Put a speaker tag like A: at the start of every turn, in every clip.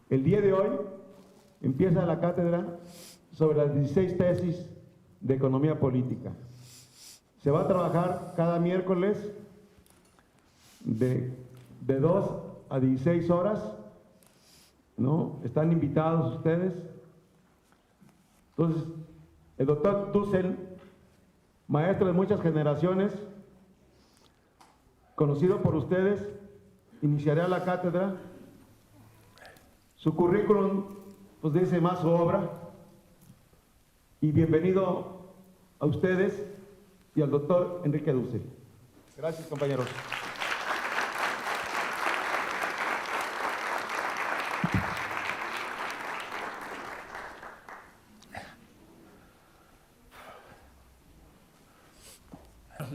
A: El día de hoy empieza la cátedra sobre las 16 tesis de economía política. Se va a trabajar cada miércoles de 2 a 16 horas, ¿no? Están invitados ustedes. Entonces, el doctor Dussel, maestro de muchas generaciones, conocido por ustedes, iniciará la cátedra. Su currículum, pues dice más su obra. Y bienvenido a ustedes y al doctor Enrique Dussel. Gracias, compañeros.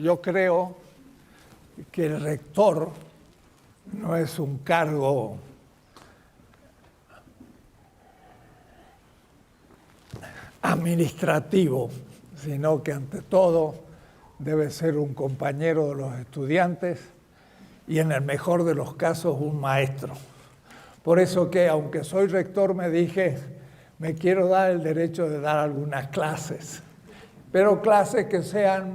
B: Yo creo que el rector no es un cargo administrativo, sino que ante todo debe ser un compañero de los estudiantes y en el mejor de los casos un maestro. Por eso que aunque soy rector me dije, me quiero dar el derecho de dar algunas clases, pero clases que sean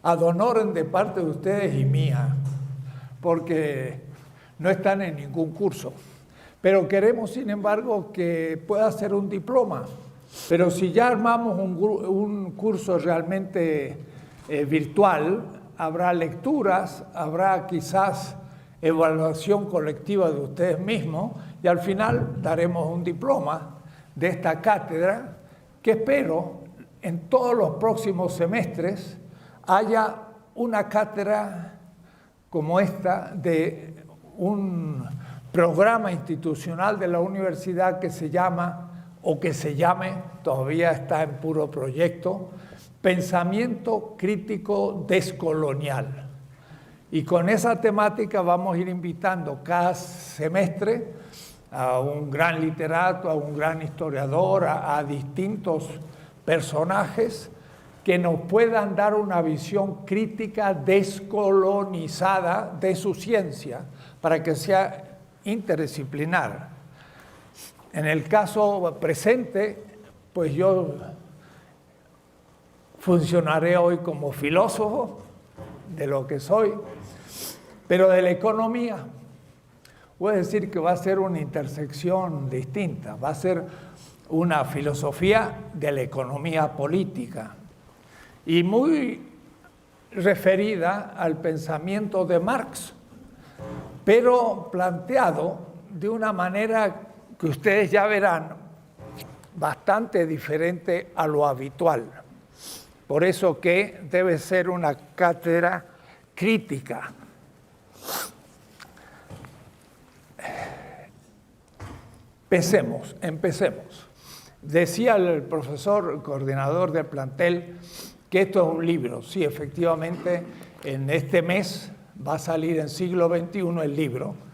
B: ad honorem de parte de ustedes y mía, porque no están en ningún curso. Pero queremos, sin embargo, que pueda ser un diploma. Pero si ya armamos un curso realmente virtual, habrá lecturas, habrá quizás evaluación colectiva de ustedes mismos y al final daremos un diploma de esta cátedra que espero en todos los próximos semestres haya una cátedra como esta de un programa institucional de la universidad que se llama, o que se llame, todavía está en puro proyecto, Pensamiento Crítico Descolonial. Y con esa temática vamos a ir invitando cada semestre a un gran literato, a un gran historiador, a distintos personajes que nos puedan dar una visión crítica descolonizada de su ciencia para que sea interdisciplinar. En el caso presente, pues yo funcionaré hoy como filósofo de lo que soy, pero de la economía. Voy a decir que va a ser una intersección distinta, va a ser una filosofía de la economía política y muy referida al pensamiento de Marx, pero planteado de una manera que ustedes ya verán bastante diferente a lo habitual. Por eso que debe ser una cátedra crítica. Empecemos. Decía el profesor coordinador del plantel que esto es un libro. Sí, efectivamente, en este mes va a salir en Siglo XXI el libro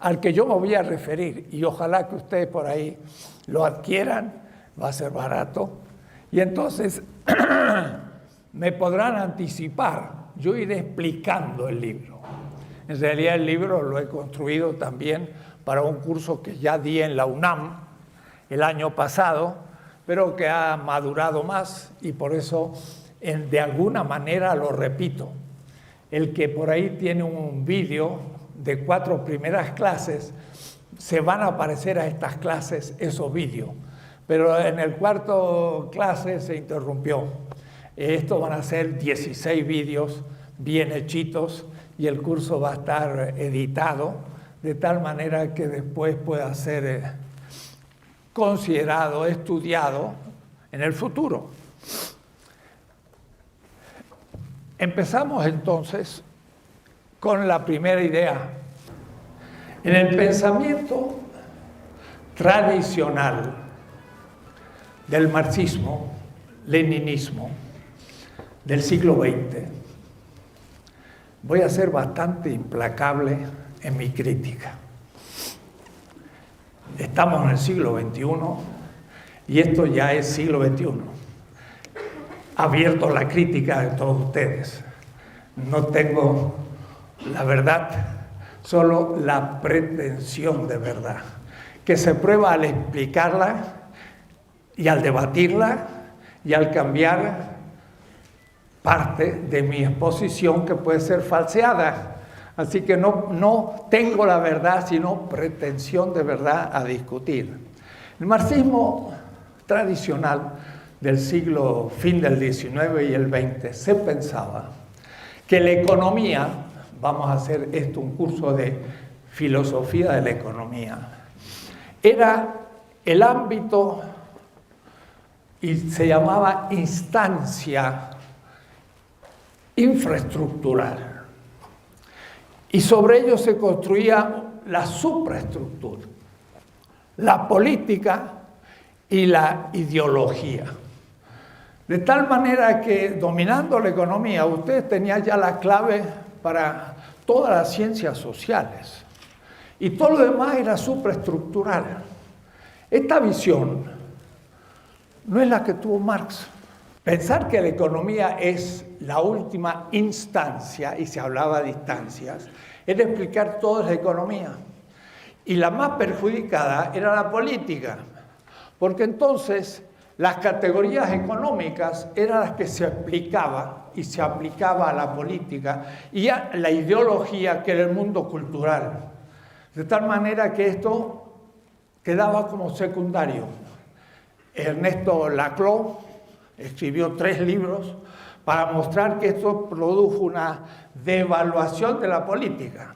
B: al que yo me voy a referir y ojalá que ustedes por ahí lo adquieran, va a ser barato. Y entonces me podrán anticipar, yo iré explicando el libro. En realidad el libro lo he construido también para un curso que ya di en la UNAM el año pasado, pero que ha madurado más y por eso de alguna manera lo repito. El que por ahí tiene un vídeo de 4 primeras clases, se van a aparecer a estas clases esos vídeos. Pero en el cuarto clase se interrumpió. Estos van a ser 16 vídeos bien hechitos y el curso va a estar editado de tal manera que después pueda ser considerado, estudiado en el futuro. Empezamos entonces con la primera idea. En el pensamiento tradicional del marxismo, leninismo, del siglo XX, voy a ser bastante implacable en mi crítica. Estamos en el siglo XXI y esto ya es siglo XXI. Abierto la crítica de todos ustedes. No tengo la verdad, solo la pretensión de verdad, que se prueba al explicarla y al debatirla y al cambiar parte de mi exposición que puede ser falseada. Así que no tengo la verdad, sino pretensión de verdad a discutir. El marxismo tradicional del siglo fin del XIX y el XX se pensaba que la economía, vamos a hacer esto un curso de filosofía de la economía, era el ámbito y se llamaba instancia infraestructural. Y sobre ello se construía la supraestructura, la política y la ideología. De tal manera que dominando la economía, usted tenía ya la clave para todas las ciencias sociales. Y todo lo demás era supraestructural. Esta visión no es la que tuvo Marx. Pensar que la economía es la última instancia, y se hablaba de instancias, era explicar toda la economía. Y la más perjudicada era la política, porque entonces las categorías económicas eran las que se explicaba y se aplicaba a la política y a la ideología que era el mundo cultural. De tal manera que esto quedaba como secundario. Ernesto Laclau escribió 3 libros para mostrar que esto produjo una devaluación de la política.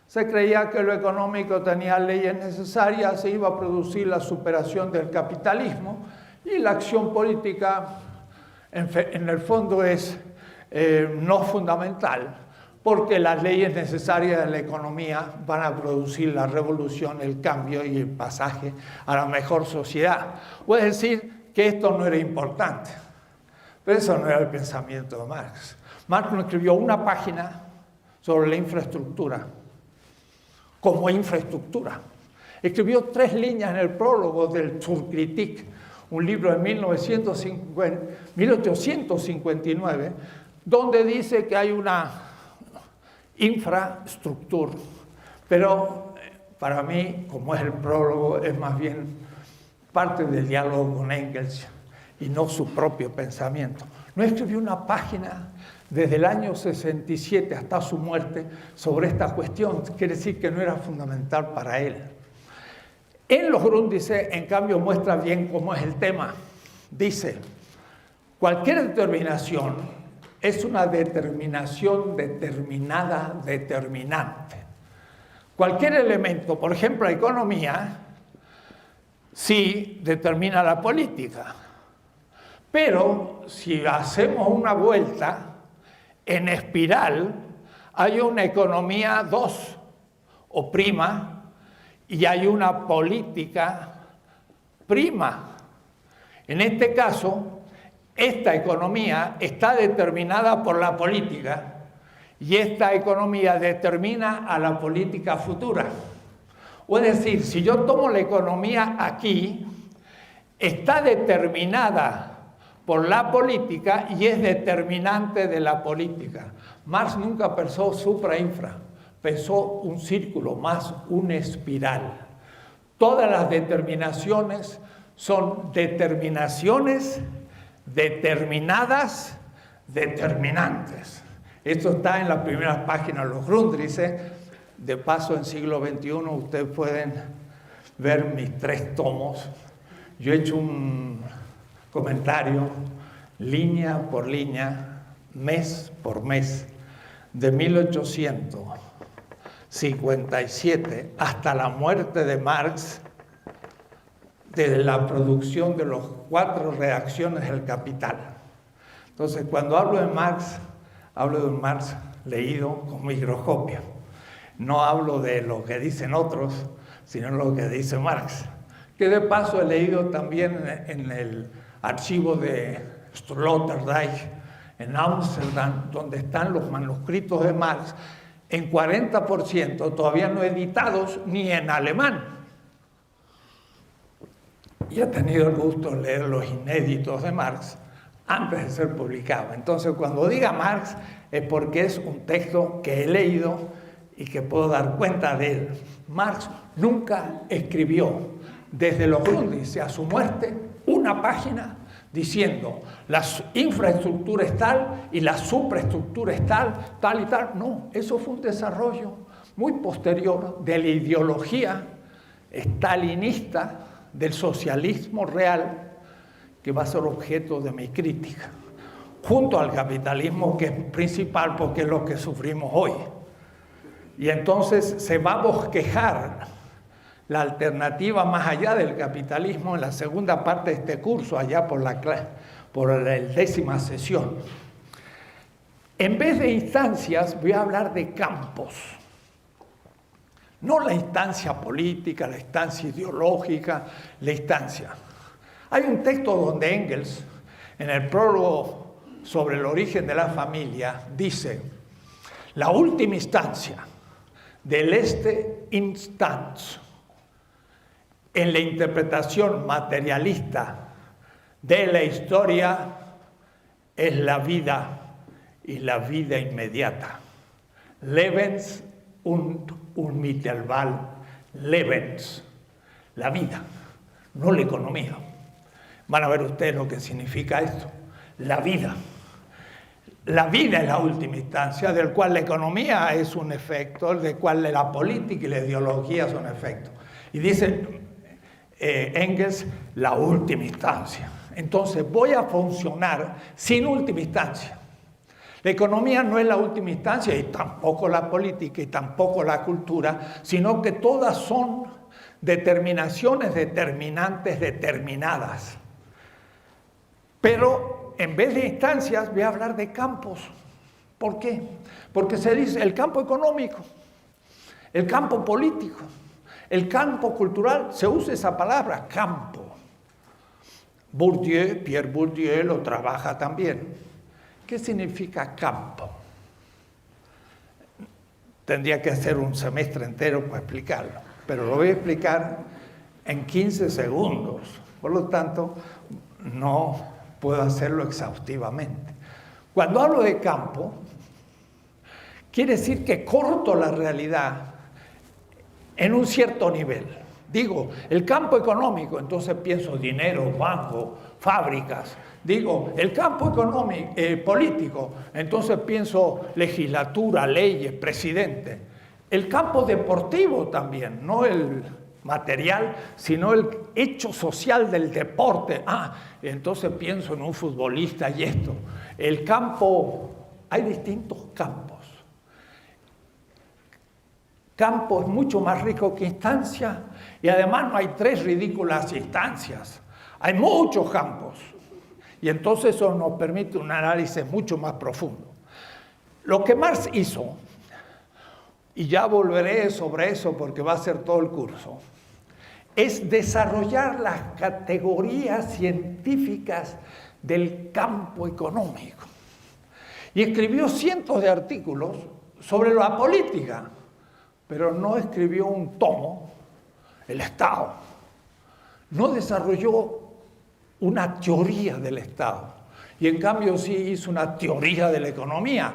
B: Se creía que lo económico tenía leyes necesarias, se iba a producir la superación del capitalismo y la acción política en el fondo es no fundamental, porque las leyes necesarias de la economía van a producir la revolución, el cambio y el pasaje a la mejor sociedad. Puede decir que esto no era importante, pero eso no era el pensamiento de Marx. Marx no escribió una página sobre la infraestructura, como infraestructura. Escribió 3 líneas en el prólogo del Zur-Kritik, un libro de 1859, donde dice que hay una infraestructura. Pero para mí, como es el prólogo, es más bien parte del diálogo con Engels y no su propio pensamiento. No escribió una página desde el año 67 hasta su muerte sobre esta cuestión. Quiere decir que no era fundamental para él. En los Grundrisse, en cambio, muestra bien cómo es el tema. Dice, cualquier determinación es una determinación determinada, determinante. Cualquier elemento, por ejemplo, la economía, sí determina la política. Pero si hacemos una vuelta en espiral, hay una economía 2 o prima y hay una política prima. En este caso, esta economía está determinada por la política y esta economía determina a la política futura. O es decir, si yo tomo la economía aquí, está determinada por la política y es determinante de la política. Marx nunca pensó supra-infra, pensó un círculo, más una espiral. Todas las determinaciones son determinaciones determinadas, determinantes. Esto está en las primeras páginas de los Grundrisse. De paso, en siglo XXI, ustedes pueden ver mis 3 tomos. Yo he hecho un comentario, línea por línea, mes por mes, de 1857 hasta la muerte de Marx, desde la producción de las 4 reacciones del Capital. Entonces, cuando hablo de un Marx leído con microscopio. No hablo de lo que dicen otros, sino lo que dice Marx. Que de paso he leído también en el archivo de Sloterdijk, en Ámsterdam, donde están los manuscritos de Marx, en 40% todavía no editados ni en alemán. Y he tenido el gusto de leer los inéditos de Marx antes de ser publicado. Entonces, cuando diga Marx, es porque es un texto que he leído y que puedo dar cuenta de él. Marx nunca escribió, desde los índices a su muerte, una página diciendo la infraestructura es tal y la supraestructura es tal y tal. No, eso fue un desarrollo muy posterior de la ideología stalinista del socialismo real, que va a ser objeto de mi crítica, junto al capitalismo, que es principal porque es lo que sufrimos hoy. Y entonces se va a bosquejar la alternativa más allá del capitalismo en la segunda parte de este curso, allá por la 10ª sesión. En vez de instancias, voy a hablar de campos. No la instancia política, la instancia ideológica, la instancia. Hay un texto donde Engels, en el prólogo sobre el origen de la familia, dice: la última instancia del este instants en la interpretación materialista de la historia es la vida y la vida inmediata. Lebens und unmittelbar Lebens. La vida, no la economía. Van a ver ustedes lo que significa esto. La vida. La vida es la última instancia, del cual la economía es un efecto, del cual la política y la ideología son efectos. Y dice Engels, la última instancia. Entonces voy a funcionar sin última instancia. La economía no es la última instancia, y tampoco la política, y tampoco la cultura, sino que todas son determinaciones determinantes determinadas. Pero en vez de instancias voy a hablar de campos. ¿Por qué? Porque se dice el campo económico, el campo político, el campo cultural, se usa esa palabra, campo. Bourdieu, Pierre Bourdieu lo trabaja también. ¿Qué significa campo? Tendría que hacer un semestre entero para explicarlo, pero lo voy a explicar en 15 segundos. Por lo tanto, no puedo hacerlo exhaustivamente. Cuando hablo de campo, quiere decir que corto la realidad en un cierto nivel. Digo, el campo económico, entonces pienso dinero, banco, fábricas. Digo, el campo económico, político, entonces pienso legislatura, leyes, presidente. El campo deportivo también, no el material, sino el hecho social del deporte. Entonces pienso en un futbolista y esto. El campo, hay distintos campos. Campo es mucho más rico que instancia, y además no hay 3 ridículas instancias. Hay muchos campos. Y entonces eso nos permite un análisis mucho más profundo. Lo que Marx hizo, y ya volveré sobre eso porque va a ser todo el curso, es desarrollar las categorías científicas del campo económico. Y escribió cientos de artículos sobre la política, pero no escribió un tomo, el Estado. No desarrolló una teoría del Estado. Y en cambio sí hizo una teoría de la economía.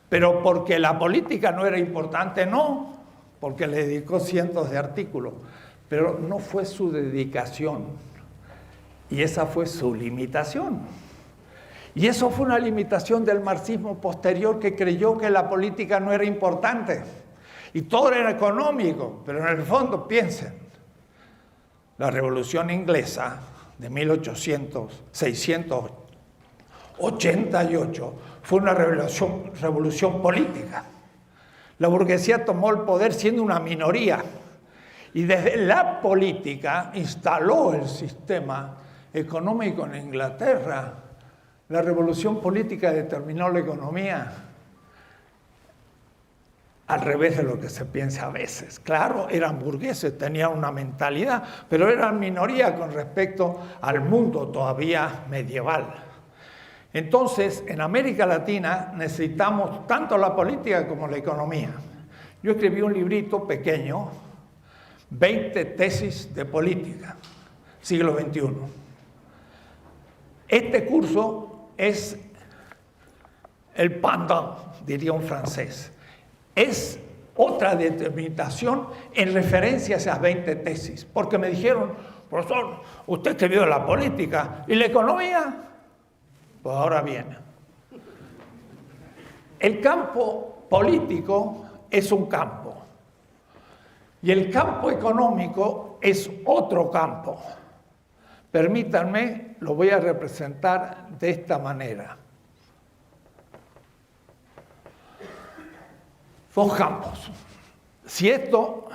B: Pero porque la política no era importante, no. Porque le dedicó cientos de artículos. Pero no fue su dedicación. Y esa fue su limitación. Y eso fue una limitación del marxismo posterior, que creyó que la política no era importante. Y todo era económico. Pero en el fondo, piensen. La Revolución Inglesa de 688 fue una revolución política. La burguesía tomó el poder siendo una minoría y desde la política instaló el sistema económico en Inglaterra. La revolución política determinó la economía al revés de lo que se piensa a veces. Claro, eran burgueses, tenían una mentalidad, pero eran minoría con respecto al mundo todavía medieval. Entonces, en América Latina necesitamos tanto la política como la economía. Yo escribí un librito pequeño, 20 tesis de política, siglo XXI. Este curso es el pendant, diría un francés. Es otra determinación en referencia a esas 20 tesis. Porque me dijeron, profesor, usted escribió la política y la economía. Pues ahora viene. El campo político es un campo y el campo económico es otro campo. Permítanme, lo voy a representar de esta manera. Dos campos. Si esto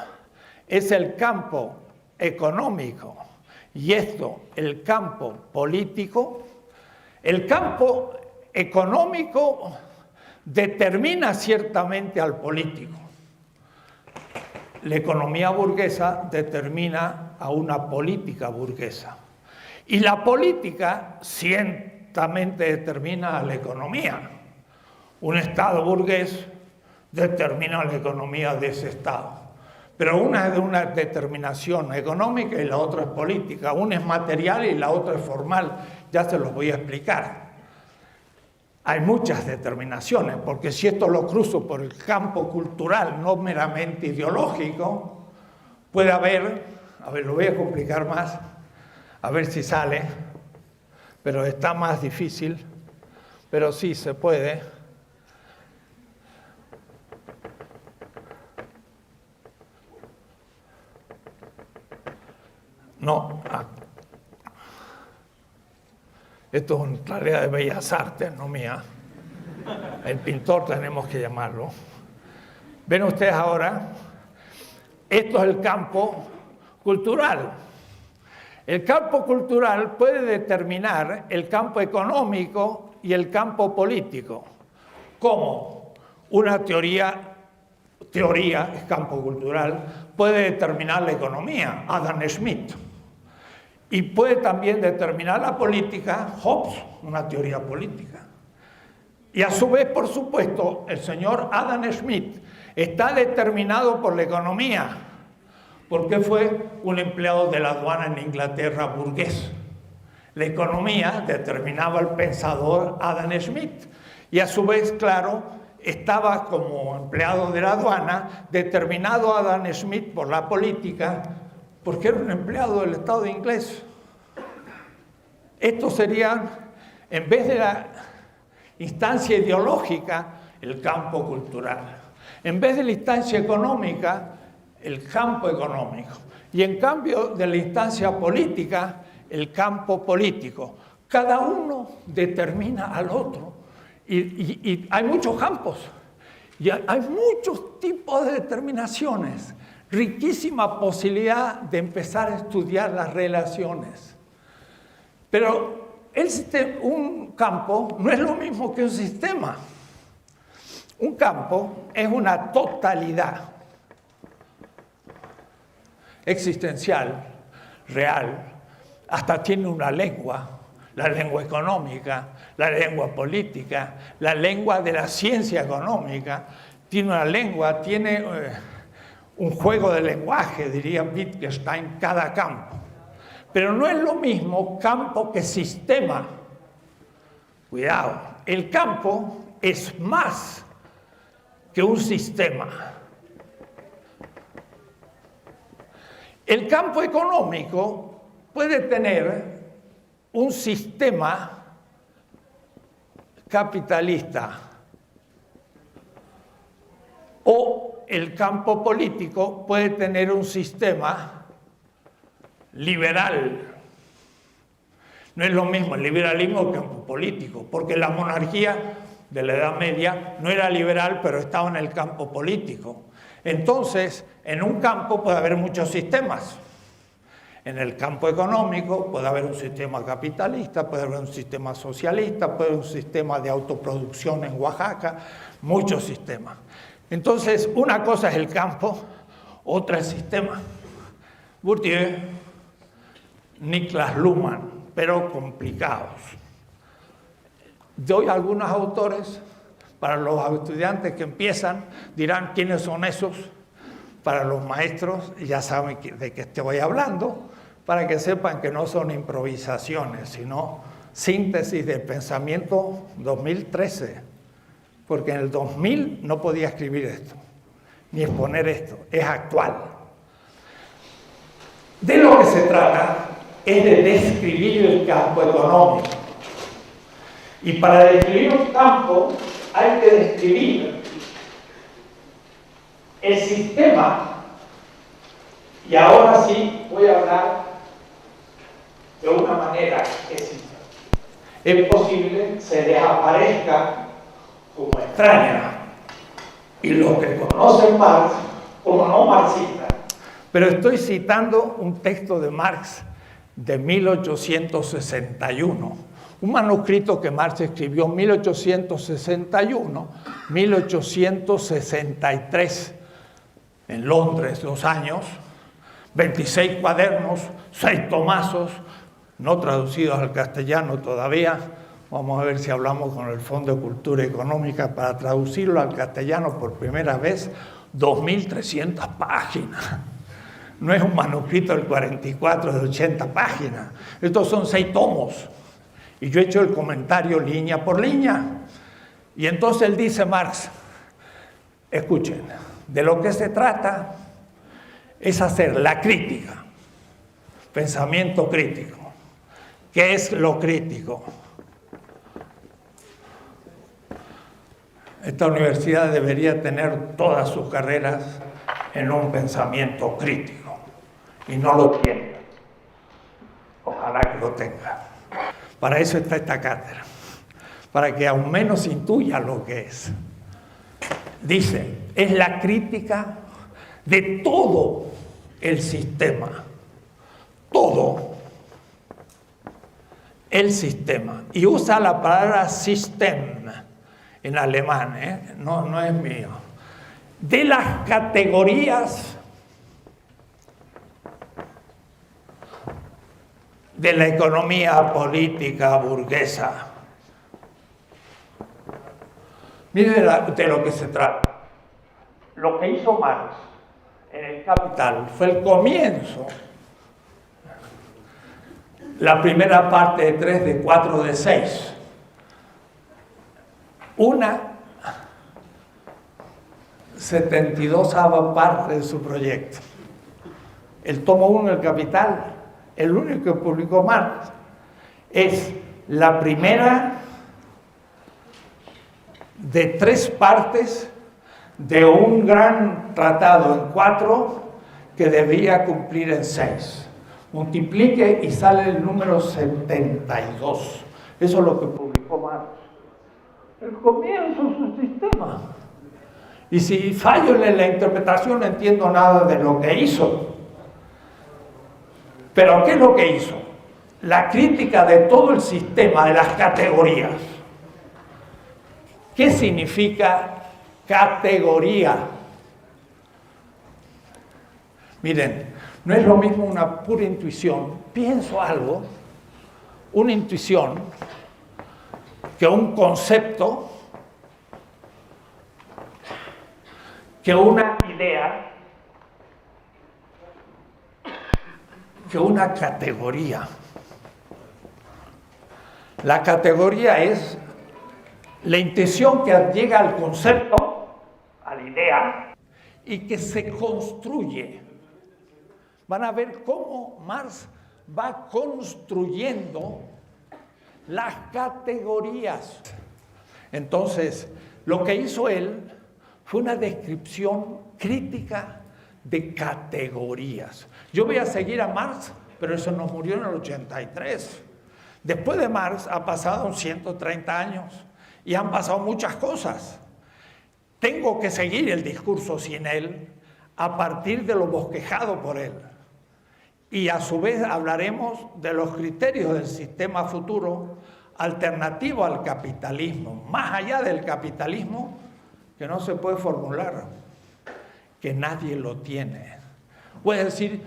B: es el campo económico y esto el campo político, el campo económico determina ciertamente al político. La economía burguesa determina a una política burguesa. Y la política ciertamente determina a la economía. Un Estado burgués determina la economía de ese Estado. Pero una es de una determinación económica y la otra es política. Una es material y la otra es formal. Ya se los voy a explicar. Hay muchas determinaciones, porque si esto lo cruzo por el campo cultural, no meramente ideológico, puede haber, a ver, lo voy a complicar más, a ver si sale, pero está más difícil, pero sí se puede. No, esto es una tarea de bellas artes, no mía. El pintor tenemos que llamarlo. Ven ustedes ahora, esto es el campo cultural. El campo cultural puede determinar el campo económico y el campo político. ¿Cómo? Una teoría es campo cultural, puede determinar la economía, Adam Smith. Y puede también determinar la política, Hobbes, una teoría política. Y a su vez, por supuesto, el señor Adam Smith está determinado por la economía, porque fue un empleado de la aduana en Inglaterra burgués. La economía determinaba al pensador Adam Smith. Y a su vez, claro, estaba como empleado de la aduana determinado Adam Smith por la política, porque era un empleado del Estado inglés. Esto sería, en vez de la instancia ideológica, el campo cultural. En vez de la instancia económica, el campo económico. Y en cambio de la instancia política, el campo político. Cada uno determina al otro. Y hay muchos campos. Y hay muchos tipos de determinaciones. Riquísima posibilidad de empezar a estudiar las relaciones. Pero un campo no es lo mismo que un sistema. Un campo es una totalidad existencial, real, hasta tiene una lengua, la lengua económica, la lengua política, la lengua de la ciencia económica, tiene una lengua, tiene un juego de lenguaje, diría Wittgenstein, cada campo. Pero no es lo mismo campo que sistema. Cuidado, el campo es más que un sistema. El campo económico puede tener un sistema capitalista o el campo político puede tener un sistema liberal. No es lo mismo el liberalismo que el campo político, porque la monarquía de la Edad Media no era liberal, pero estaba en el campo político. Entonces, en un campo puede haber muchos sistemas. En el campo económico puede haber un sistema capitalista, puede haber un sistema socialista, puede haber un sistema de autoproducción en Oaxaca, muchos sistemas. Entonces, una cosa es el campo, otra es el sistema. Bourdieu, Niklas Luhmann, pero complicados. Doy algunos autores, para los estudiantes que empiezan, dirán quiénes son esos. Para los maestros, ya saben de qué estoy hablando, para que sepan que no son improvisaciones, sino síntesis del pensamiento 2013, porque en el 2000 no podía escribir esto. ni exponer esto, es actual. De lo que se trata es de describir el campo económico. Y para describir un campo hay que describir el sistema. Y ahora sí voy a hablar de una manera que es posible se les aparezca como extraña, y los que conocen Marx como no marxistas. Pero estoy citando un texto de Marx de 1861, un manuscrito que Marx escribió en 1861-1863 en Londres, 2 años, 26 cuadernos, 6 tomazos, no traducidos al castellano todavía. Vamos a ver si hablamos con el Fondo de Cultura Económica para traducirlo al castellano por primera vez, 2.300 páginas. No es un manuscrito del 44 de 80 páginas. Estos son 6 tomos. Y yo he hecho el comentario línea por línea. Y entonces él dice, Marx, escuchen, de lo que se trata es hacer la crítica, pensamiento crítico. ¿Qué es lo crítico? Esta universidad debería tener todas sus carreras en un pensamiento crítico, y no lo tiene. Ojalá que lo tenga. Para eso está esta cátedra, para que aún menos intuya lo que es. Dice, es la crítica de todo el sistema, todo el sistema. Y usa la palabra System en alemán, no es mío. De las categorías de la economía política burguesa. Miren de lo que se trata. Lo que hizo Marx en el Capital fue el comienzo, la primera parte de 3, de 4, de 6. Una 72ª parte de su proyecto. El tomo 1 del Capital, el único que publicó Marx, es la primera de 3 partes de un gran tratado en 4 que debía cumplir en 6. Multiplique y sale el número 72. Eso es lo que publicó Marx. El comienzo de su sistema. Y si fallo en la interpretación, no entiendo nada de lo que hizo. Pero ¿qué es lo que hizo? La crítica de todo el sistema, de las categorías. ¿Qué significa categoría? Miren, no es lo mismo una pura intuición, pienso algo, una intuición, que un concepto, que una idea, que una categoría. La categoría es la intención que llega al concepto, a la idea, y que se construye. Van a ver cómo Marx va construyendo las categorías. Entonces, lo que hizo él fue una descripción crítica de categorías. Yo voy a seguir a Marx, pero eso nos murió en el 83. Después de Marx ha pasado 130 años y han pasado muchas cosas. Tengo que seguir el discurso sin él a partir de lo bosquejado por él. Y a su vez hablaremos de los criterios del sistema futuro alternativo al capitalismo, más allá del capitalismo, que no se puede formular, que nadie lo tiene. Puede decir,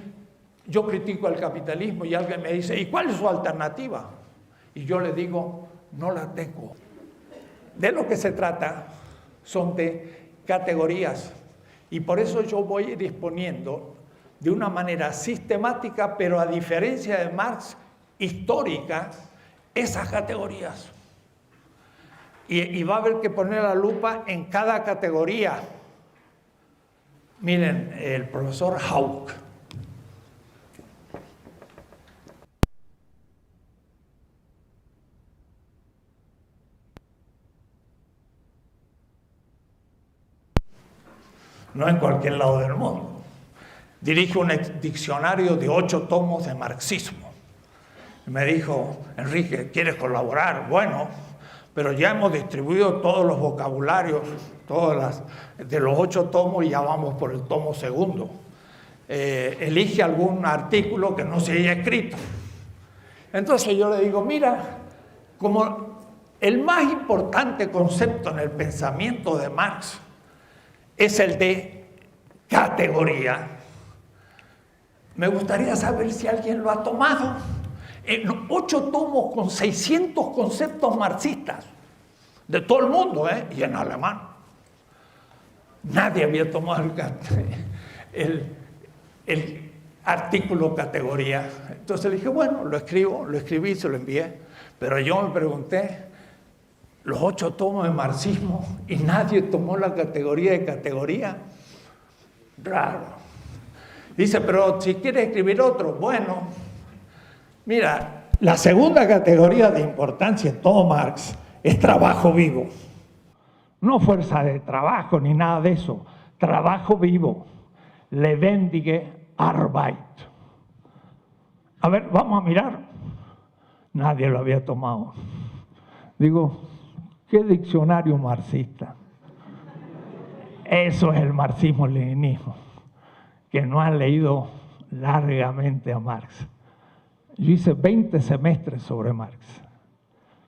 B: yo critico el capitalismo y alguien me dice, ¿y cuál es su alternativa? Y yo le digo, no la tengo. De lo que se trata son de categorías, y por eso yo voy disponiendo de una manera sistemática, pero a diferencia de Marx, histórica, esas categorías. Y va a haber que poner la lupa en cada categoría. Miren, el profesor Hauck. No en cualquier lado del mundo. Dirige un diccionario de 8 tomos de marxismo. Me dijo, Enrique, ¿quieres colaborar? Bueno, pero ya hemos distribuido todos los vocabularios, de los 8 tomos, y ya vamos por el tomo segundo. Elige algún artículo que no se haya escrito. Entonces yo le digo, mira, como el más importante concepto en el pensamiento de Marx es el de categoría, me gustaría saber si alguien lo ha tomado. En 8 tomos con 600 conceptos marxistas de todo el mundo, y en alemán. Nadie había tomado el artículo categoría. Entonces le dije, bueno, lo escribí, se lo envié. Pero yo me pregunté, los 8 tomos de marxismo y nadie tomó la categoría de categoría. Raro. Dice, pero si quiere escribir otro, bueno. Mira, la segunda categoría de importancia en todo Marx es trabajo vivo. No fuerza de trabajo ni nada de eso. Trabajo vivo. Lebendige Arbeit. A ver, vamos a mirar. Nadie lo había tomado. Digo, ¿qué diccionario marxista? Eso es el marxismo-leninismo, que no han leído largamente a Marx. Yo hice 20 semestres sobre Marx,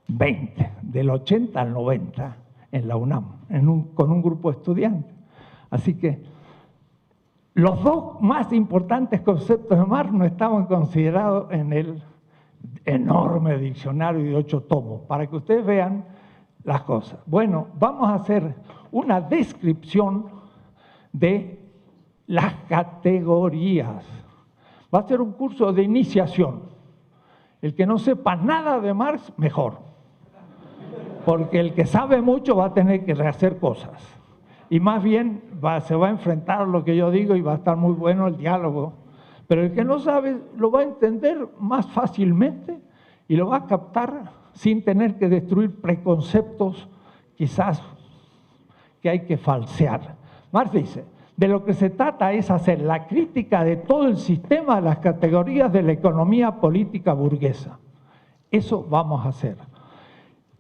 B: 20, del 80 al 90 en la UNAM, con un grupo de estudiantes. Así que los 2 más importantes conceptos de Marx no estaban considerados en el enorme diccionario de 8 tomos, para que ustedes vean las cosas. Bueno, vamos a hacer una descripción de las categorías. Va a ser un curso de iniciación. El que no sepa nada de Marx, mejor. Porque el que sabe mucho va a tener que rehacer cosas. Y más bien se va a enfrentar a lo que yo digo y va a estar muy bueno el diálogo. Pero el que no sabe lo va a entender más fácilmente y lo va a captar sin tener que destruir preconceptos quizás que hay que falsear. Marx dice, de lo que se trata es hacer la crítica de todo el sistema de las categorías de la economía política burguesa. Eso vamos a hacer.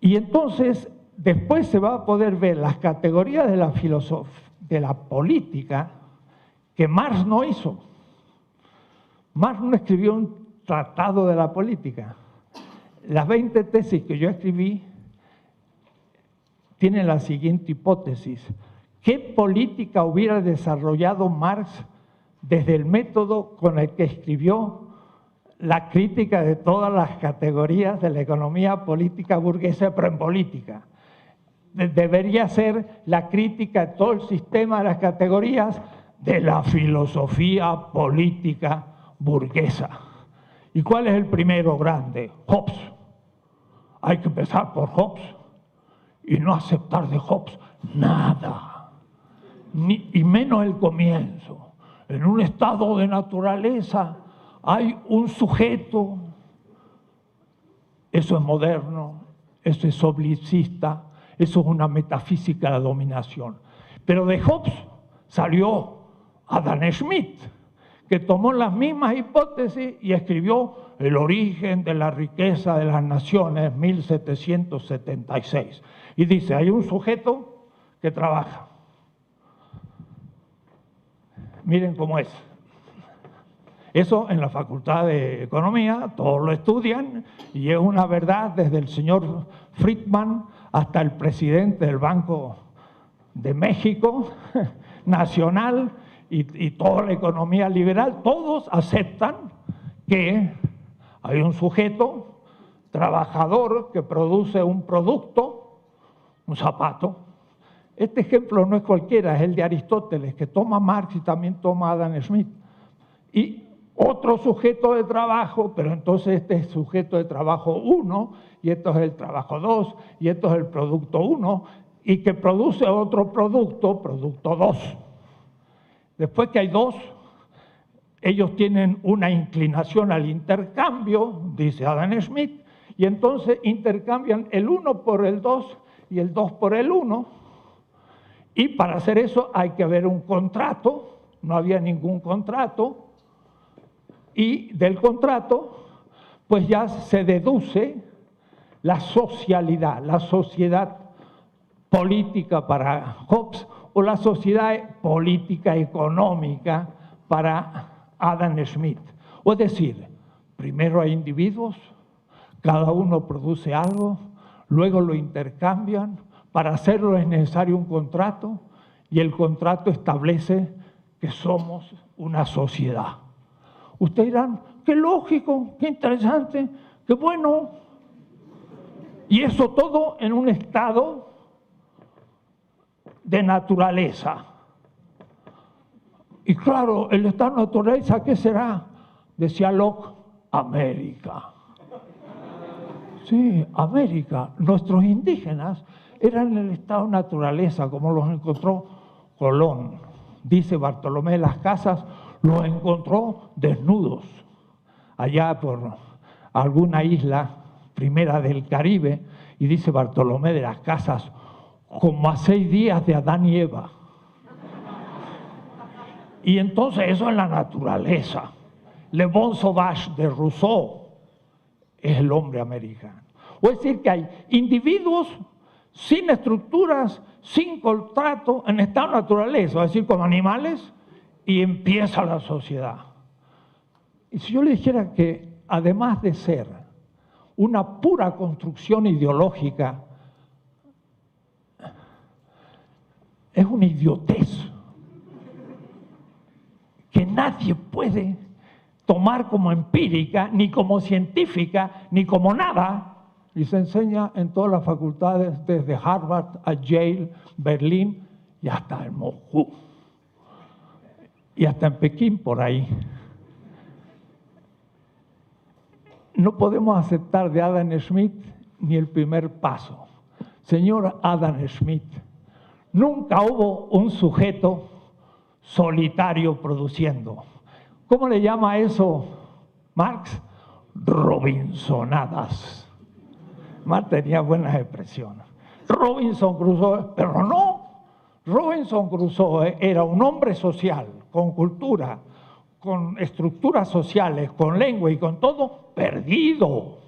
B: Y entonces, después se va a poder ver las categorías de la filosofía, de la política, que Marx no hizo. Marx no escribió un tratado de la política. Las 20 tesis que yo escribí tienen la siguiente hipótesis. ¿Qué política hubiera desarrollado Marx desde el método con el que escribió la crítica de todas las categorías de la economía política burguesa, pero en política? Debería ser la crítica de todo el sistema de las categorías de la filosofía política burguesa. ¿Y cuál es el primero grande? Hobbes. Hay que empezar por Hobbes y no aceptar de Hobbes nada. Y menos el comienzo. En un estado de naturaleza hay un sujeto. Eso es moderno, eso es oblicista, eso es una metafísica de la dominación. Pero de Hobbes salió Adam Smith, que tomó las mismas hipótesis y escribió El origen de la riqueza de las naciones, 1776. Y dice, hay un sujeto que trabaja. Miren cómo es. Eso en la Facultad de Economía, todos lo estudian y es una verdad desde el señor Friedman hasta el presidente del Banco de México, nacional, y toda la economía liberal, todos aceptan que hay un sujeto trabajador que produce un producto, un zapato. Este ejemplo no es cualquiera, es el de Aristóteles, que toma Marx y también toma Adam Smith. Y otro sujeto de trabajo, pero entonces este es sujeto de trabajo 1, y esto es el trabajo 2, y esto es el producto 1, y que produce otro producto, producto 2.
C: Después que hay dos, ellos tienen una inclinación al intercambio, dice Adam Smith, y entonces intercambian el 1 por el 2 y el 2 por el 1, y para hacer eso hay que haber un contrato, no había ningún contrato, y del contrato pues ya se deduce la socialidad, la sociedad política para Hobbes o la sociedad política económica para Adam Smith. Es decir, primero hay individuos, cada uno produce algo, luego lo intercambian, para hacerlo es necesario un contrato y el contrato establece que somos una sociedad. Ustedes dirán, qué lógico, qué interesante, qué bueno. Y eso todo en un estado de naturaleza. Y claro, el estado de naturaleza, ¿qué será? Decía Locke, América. Sí, América. Nuestros indígenas eran el estado de naturaleza, como los encontró Colón. Dice Bartolomé de las Casas, los encontró desnudos, allá por alguna isla primera del Caribe, y dice Bartolomé de las Casas, como a 6 días de Adán y Eva. Y entonces eso es la naturaleza. Le Bon Sauvage de Rousseau es el hombre americano. Es decir, que hay individuos sin estructuras, sin contrato, en estado de naturaleza, es decir, como animales, y empieza la sociedad. Y si yo le dijera que, además de ser una pura construcción ideológica, es una idiotez que nadie puede tomar como empírica, ni como científica, ni como nada, y se enseña en todas las facultades, desde Harvard a Yale, Berlín y hasta en Moscú. Y hasta en Pekín por ahí. No podemos aceptar de Adam Smith ni el primer paso. Señor Adam Smith, nunca hubo un sujeto solitario produciendo. ¿Cómo le llama eso Marx? Robinsonadas. Marx tenía buenas expresiones. Robinson Crusoe, pero no. Robinson Crusoe era un hombre social, con cultura, con estructuras sociales, con lengua y con todo, perdido.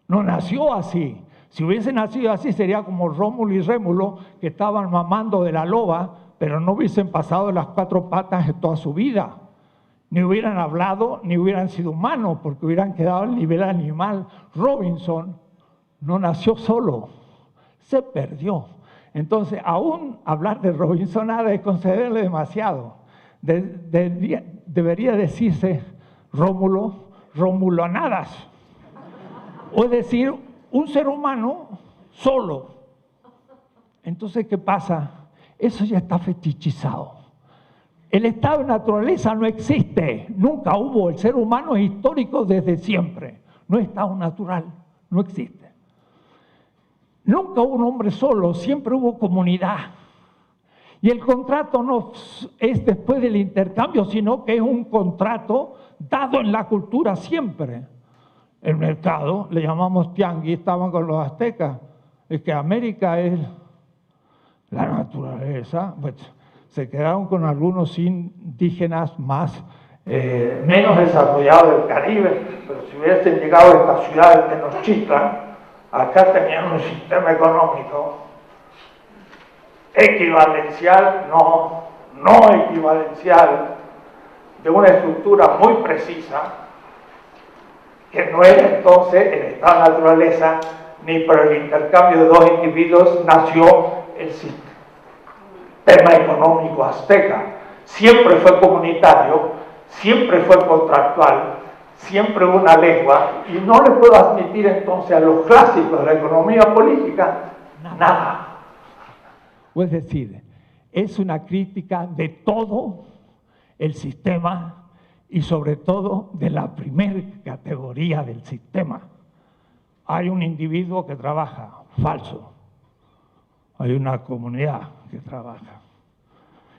C: No nació así. Si hubiese nacido así sería como Rómulo y Rémulo, que estaban mamando de la loba, pero no hubiesen pasado las 4 patas de toda su vida. Ni hubieran hablado, ni hubieran sido humanos, porque hubieran quedado al nivel animal. Robinson no nació solo, se perdió. Entonces, aún hablar de Robinsonada es concederle demasiado. Debería decirse Rómulo, Romulonadas. O es decir, un ser humano solo. Entonces, ¿qué pasa? Eso ya está fetichizado. El estado de naturaleza no existe, nunca hubo. El ser humano es histórico desde siempre. No es estado natural, no existe. Nunca hubo un hombre solo, siempre hubo comunidad. Y el contrato no es después del intercambio, sino que es un contrato dado en la cultura siempre. El mercado, le llamamos tianguis, estaban con los aztecas. Es que América es la naturaleza. Pues, se quedaron con algunos indígenas más menos desarrollados del Caribe, pero si hubiesen llegado a esta ciudad de Tenochtitlan, acá tenían un sistema económico equivalencial, no equivalencial, de una estructura muy precisa, que no era entonces el estado de naturaleza, ni por el intercambio de 2 individuos nació el sistema económico azteca. Siempre fue comunitario, siempre fue contractual, siempre una lengua, y no le puedo admitir entonces a los clásicos de la economía política nada. Es decir, es una crítica de todo el sistema y sobre todo de la primera categoría del sistema. Hay un individuo que trabaja, falso. Hay una comunidad que trabaja.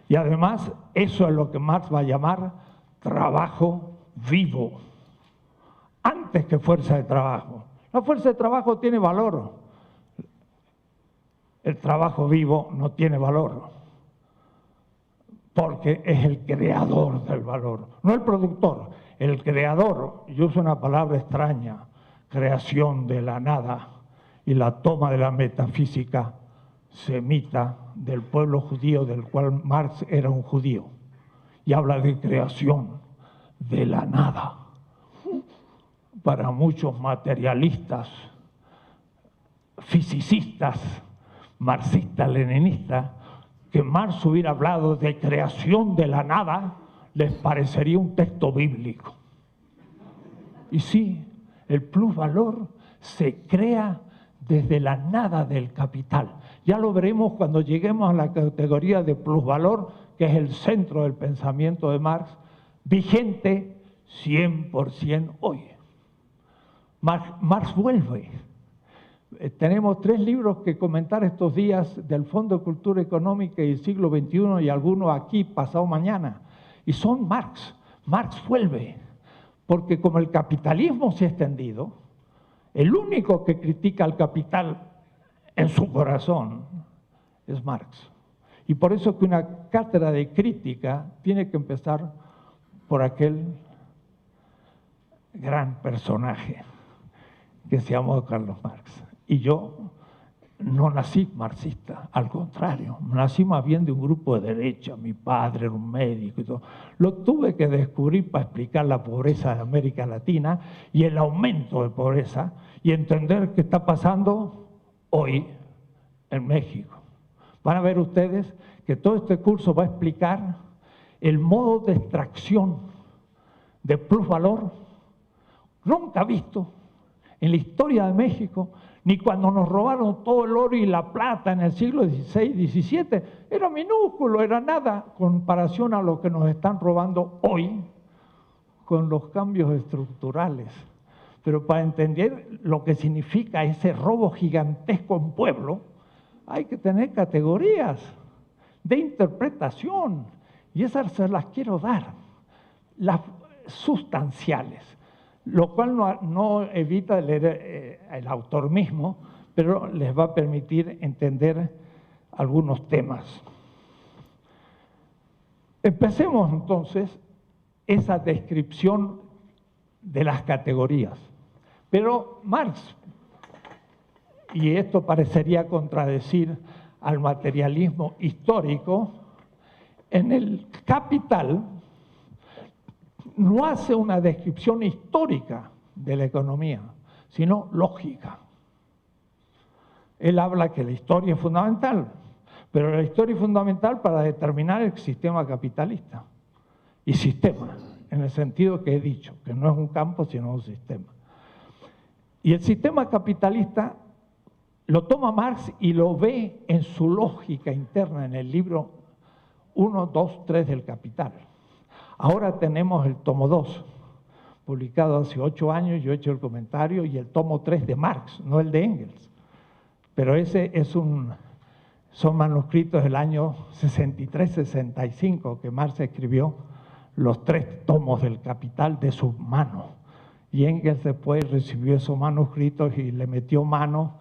C: Y además, eso es lo que Marx va a llamar trabajo vivo, antes que fuerza de trabajo. La fuerza de trabajo tiene valor, el trabajo vivo no tiene valor, porque es el creador del valor, no el productor, el creador. Yo uso una palabra extraña, creación de la nada, y la toma de la metafísica semita del pueblo judío, del cual Marx era un judío, y habla de creación de la nada. Para muchos materialistas, fisicistas, marxistas, leninistas, que Marx hubiera hablado de creación de la nada, les parecería un texto bíblico. Y sí, el plusvalor se crea desde la nada del capital. Ya lo veremos cuando lleguemos a la categoría de plusvalor, que es el centro del pensamiento de Marx, vigente 100% hoy. Marx vuelve. Tenemos 3 libros que comentar estos días del Fondo de Cultura Económica y el siglo XXI y algunos aquí pasado mañana. Y son Marx. Marx vuelve. Porque como el capitalismo se ha extendido, el único que critica al capital en su corazón es Marx. Y por eso que una cátedra de crítica tiene que empezar por aquel gran personaje que se llamó Carlos Marx. Y yo no nací marxista, al contrario, nací más bien de un grupo de derecha. Mi padre era un médico y todo. Lo tuve que descubrir para explicar la pobreza de América Latina y el aumento de pobreza y entender qué está pasando hoy en México. Van a ver ustedes que todo este curso va a explicar el modo de extracción de plusvalor nunca visto en la historia de México, ni cuando nos robaron todo el oro y la plata en el siglo XVI, XVII, era minúsculo, era nada, en comparación a lo que nos están robando hoy con los cambios estructurales. Pero para entender lo que significa ese robo gigantesco en pueblo, hay que tener categorías de interpretación, y esas se las quiero dar, las sustanciales. Lo cual no evita leer el autor mismo, pero les va a permitir entender algunos temas. Empecemos entonces esa descripción de las categorías. Pero Marx, y esto parecería contradecir al materialismo histórico, en el Capital no hace una descripción histórica de la economía, sino lógica. Él habla que la historia es fundamental, pero la historia es fundamental para determinar el sistema capitalista. Y sistema, en el sentido que he dicho, que no es un campo, sino un sistema. Y el sistema capitalista lo toma Marx y lo ve en su lógica interna, en el libro 1, 2, 3 del Capital. Ahora tenemos el tomo 2, publicado hace 8 años, yo he hecho el comentario, y el tomo 3 de Marx, no el de Engels. Pero ese son manuscritos del año 63-65, que Marx escribió los 3 tomos del Capital de su mano. Y Engels después recibió esos manuscritos y le metió mano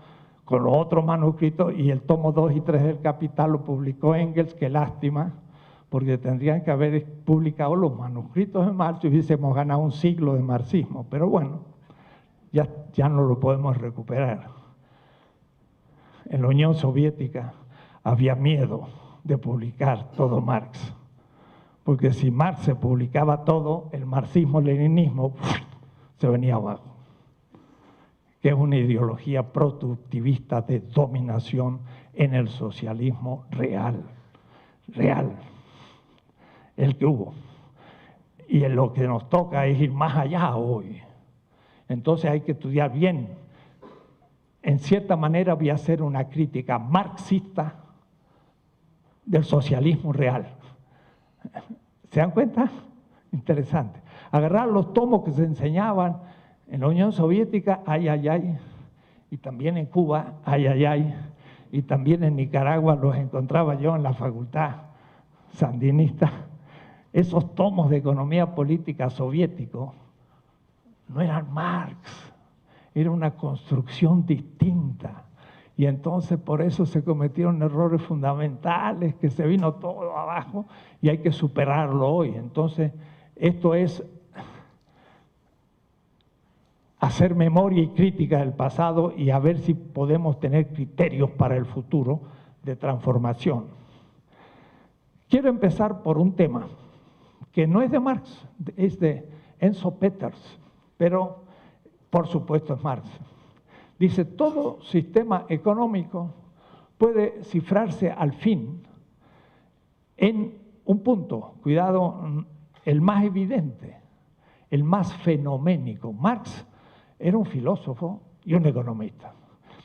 C: con los otros manuscritos, y el tomo 2 y 3 del Capital lo publicó Engels, qué lástima, porque tendrían que haber publicado los manuscritos de Marx y hubiésemos ganado un siglo de marxismo. Pero bueno, ya no lo podemos recuperar. En la Unión Soviética había miedo de publicar todo Marx, porque si Marx se publicaba todo, el marxismo-leninismo se venía abajo, que es una ideología productivista de dominación en el socialismo real, el que hubo. Y en lo que nos toca es ir más allá hoy. Entonces hay que estudiar bien. En cierta manera voy a hacer una crítica marxista del socialismo real. ¿Se dan cuenta? Interesante. Agarrar los tomos que se enseñaban en la Unión Soviética, ay, ay, ay, y también en Cuba, ay, ay, ay, y también en Nicaragua los encontraba yo en la facultad. sandinista, esos tomos de economía política soviético no eran Marx, era una construcción distinta. Y entonces por eso se cometieron errores fundamentales, que se vino todo abajo y hay que superarlo hoy. Entonces esto es hacer memoria y crítica del pasado y a ver si podemos tener criterios para el futuro de transformación. Quiero empezar por un tema que no es de Marx, es de Enzo Peters, pero por supuesto es Marx. Dice, todo sistema económico puede cifrarse al fin en un punto, cuidado, el más evidente, el más fenoménico. Marx era un filósofo y un economista.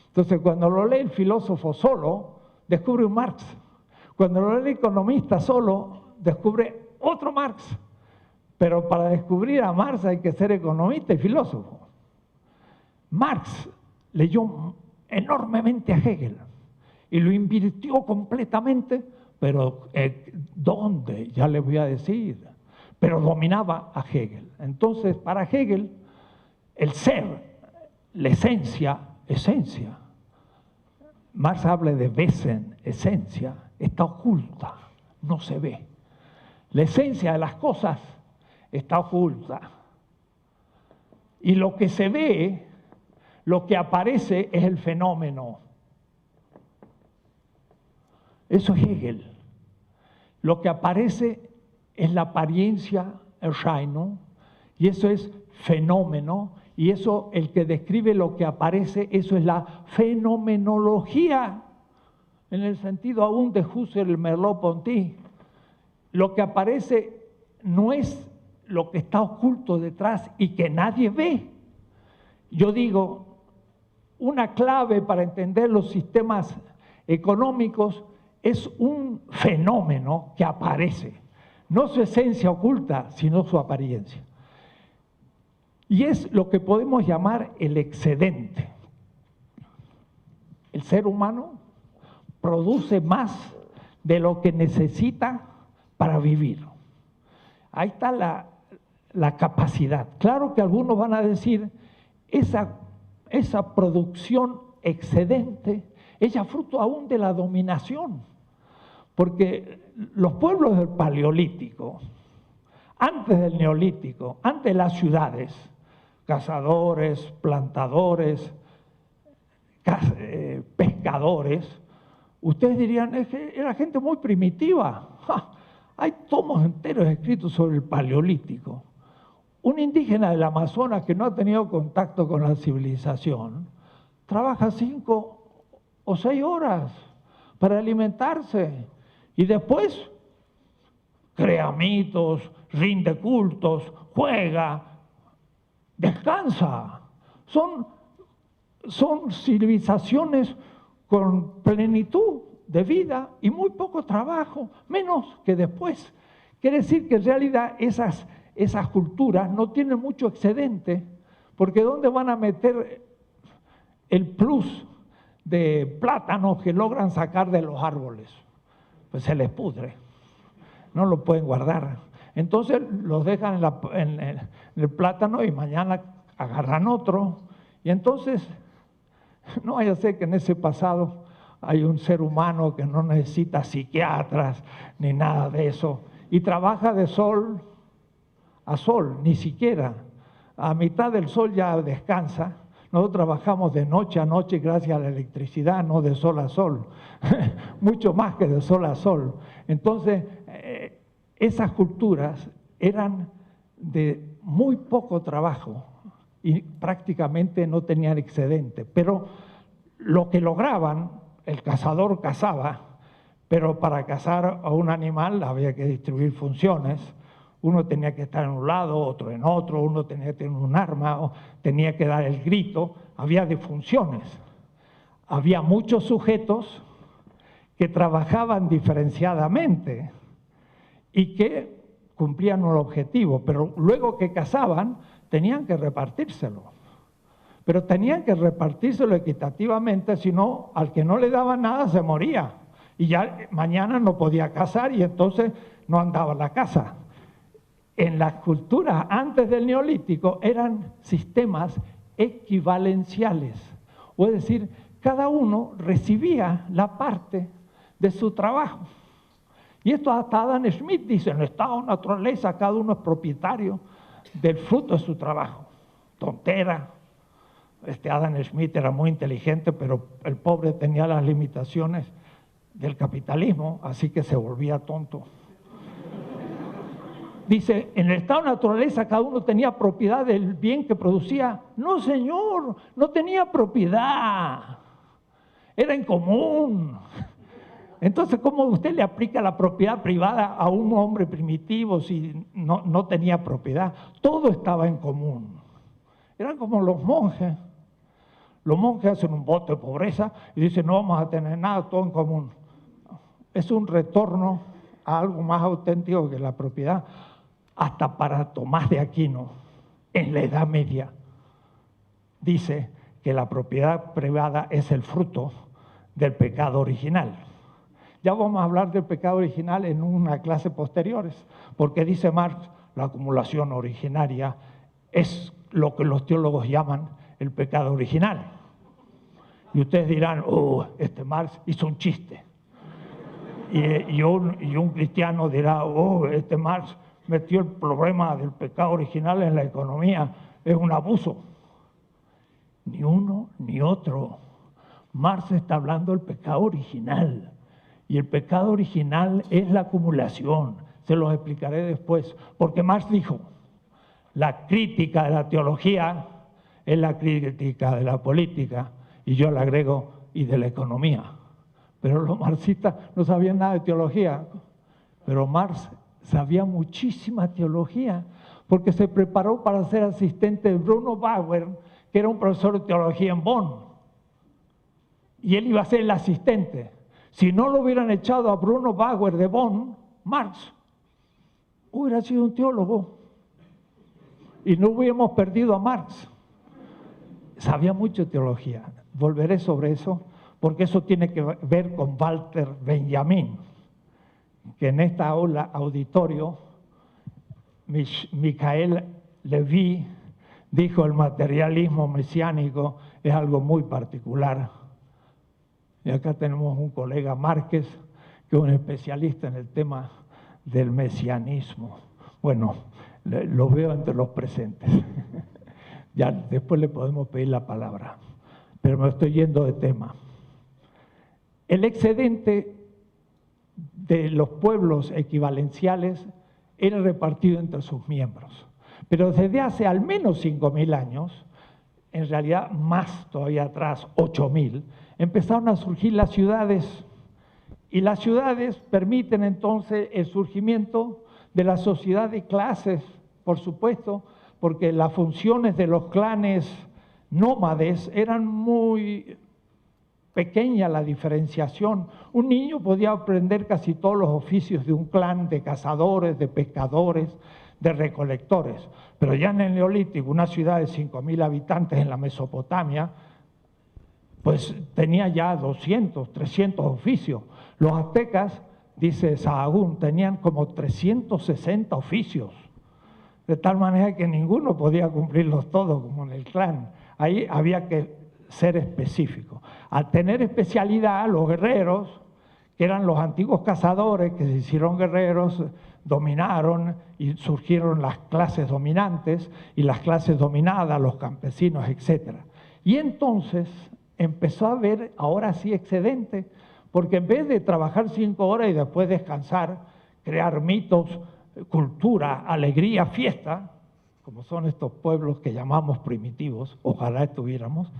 C: Entonces, cuando lo lee el filósofo solo, descubre un Marx. Cuando lo lee el economista solo, descubre otro Marx. Pero para descubrir a Marx hay que ser economista y filósofo. Marx leyó enormemente a Hegel y lo invirtió completamente, pero ¿dónde? Ya les voy a decir. Pero dominaba a Hegel. Entonces, para Hegel, el ser, la esencia, Marx habla de Wesen, esencia, está oculta, no se ve. La esencia de las cosas está oculta. Y lo que se ve, lo que aparece es el fenómeno. Eso es Hegel. Lo que aparece es la apariencia, Erscheinung, y eso es fenómeno, y eso, el que describe lo que aparece, eso es la fenomenología, en el sentido aún de Husserl y Merleau-Ponty. Lo que aparece no es lo que está oculto detrás y que nadie ve. Yo digo, una clave para entender los sistemas económicos es un fenómeno que aparece, no su esencia oculta, sino su apariencia. Y es lo que podemos llamar el excedente. El ser humano produce más de lo que necesita para vivir. Ahí está la capacidad. Claro que algunos van a decir, esa producción excedente es ya fruto aún de la dominación. Porque los pueblos del Paleolítico, antes del Neolítico, antes de las ciudades, cazadores, plantadores, pescadores, ustedes dirían, es que era gente muy primitiva. ¡Ja! Hay tomos enteros escritos sobre el Paleolítico. Un indígena del Amazonas que no ha tenido contacto con la civilización trabaja 5 o 6 horas para alimentarse y después crea mitos, rinde cultos, juega, descansa. Son civilizaciones con plenitud de vida y muy poco trabajo, menos que después. Quiere decir que en realidad esas culturas no tienen mucho excedente, porque ¿dónde van a meter el plus de plátanos que logran sacar de los árboles? Pues se les pudre, no lo pueden guardar. Entonces los dejan en el plátano y mañana agarran otro. Y entonces no vaya a ser que en ese pasado hay un ser humano que no necesita psiquiatras ni nada de eso y trabaja de sol a sol, ni siquiera. A mitad del sol ya descansa. Nosotros trabajamos de noche a noche gracias a la electricidad, no de sol a sol, mucho más que de sol a sol. Entonces, esas culturas eran de muy poco trabajo y prácticamente no tenían excedente. Pero lo que lograban, el cazador cazaba, pero para cazar a un animal había que distribuir funciones. Uno tenía que estar en un lado, otro en otro, uno tenía que tener un arma, o tenía que dar el grito. Había disfunciones. Había muchos sujetos que trabajaban diferenciadamente y que cumplían un objetivo, pero luego que cazaban tenían que repartírselo. Pero tenían que repartírselo equitativamente, si no, al que no le daban nada se moría. y ya mañana no podía cazar y entonces no andaba la caza. En las culturas antes del Neolítico eran sistemas equivalenciales, o es decir, cada uno recibía la parte de su trabajo. Y esto hasta Adam Smith dice, en el estado de naturaleza cada uno es propietario del fruto de su trabajo. Tontera. Adam Smith era muy inteligente, pero el pobre tenía las limitaciones del capitalismo, así que se volvía tonto. Dice, en el estado de naturaleza cada uno tenía propiedad del bien que producía. No, señor, no tenía propiedad. Era en común. Entonces, ¿cómo usted le aplica la propiedad privada a un hombre primitivo si no tenía propiedad? Todo estaba en común. Eran como los monjes. Los monjes hacen un voto de pobreza y dicen, no vamos a tener nada, todo en común. Es un retorno a algo más auténtico que la propiedad. Hasta para Tomás de Aquino, en la Edad Media, dice que la propiedad privada es el fruto del pecado original. Ya vamos a hablar del pecado original en una clase posterior, porque dice Marx, la acumulación originaria es lo que los teólogos llaman el pecado original. Y ustedes dirán, este Marx hizo un chiste. Y un cristiano dirá, este Marx metió el problema del pecado original en la economía, es un abuso. Ni uno ni otro. Marx está hablando del pecado original. Y el pecado original es la acumulación. Se los explicaré después. Porque Marx dijo, la crítica de la teología es la crítica de la política. Y yo le agrego, y de la economía. Pero los marxistas no sabían nada de teología. Pero Marx sabía muchísima teología, porque se preparó para ser asistente de Bruno Bauer, que era un profesor de teología en Bonn. Y él iba a ser el asistente. Si no lo hubieran echado a Bruno Bauer de Bonn, Marx hubiera sido un teólogo. Y no hubiéramos perdido a Marx. Sabía mucho teología. Volveré sobre eso, porque eso tiene que ver con Walter Benjamin, que en esta aula auditorio, Michael Levy dijo el materialismo mesiánico es algo muy particular. Y acá tenemos un colega Márquez, que es un especialista en el tema del mesianismo. Bueno, lo veo entre los presentes. Ya después le podemos pedir la palabra, pero me estoy yendo de tema. El excedente de los pueblos equivalenciales era repartido entre sus miembros. Pero desde hace al menos 5.000 años, en realidad más todavía atrás, 8.000, empezaron a surgir las ciudades. Y las ciudades permiten entonces el surgimiento de la sociedad de clases, por supuesto, porque las funciones de los clanes nómades eran muy pequeña la diferenciación. Un niño podía aprender casi todos los oficios de un clan de cazadores, de pescadores, de recolectores. Pero ya en el Neolítico, una ciudad de 5.000 habitantes en la Mesopotamia, pues tenía ya 200, 300 oficios. Los aztecas, dice Sahagún, tenían como 360 oficios. De tal manera que ninguno podía cumplirlos todos, como en el clan. Ahí había que ser específico. Al tener especialidad, los guerreros, que eran los antiguos cazadores que se hicieron guerreros, dominaron y surgieron las clases dominantes y las clases dominadas, los campesinos, etc. Y entonces empezó a haber, ahora sí, excedente, porque en vez de trabajar 5 horas y después descansar, crear mitos, cultura, alegría, fiesta, como son estos pueblos que llamamos primitivos, ojalá estuviéramos,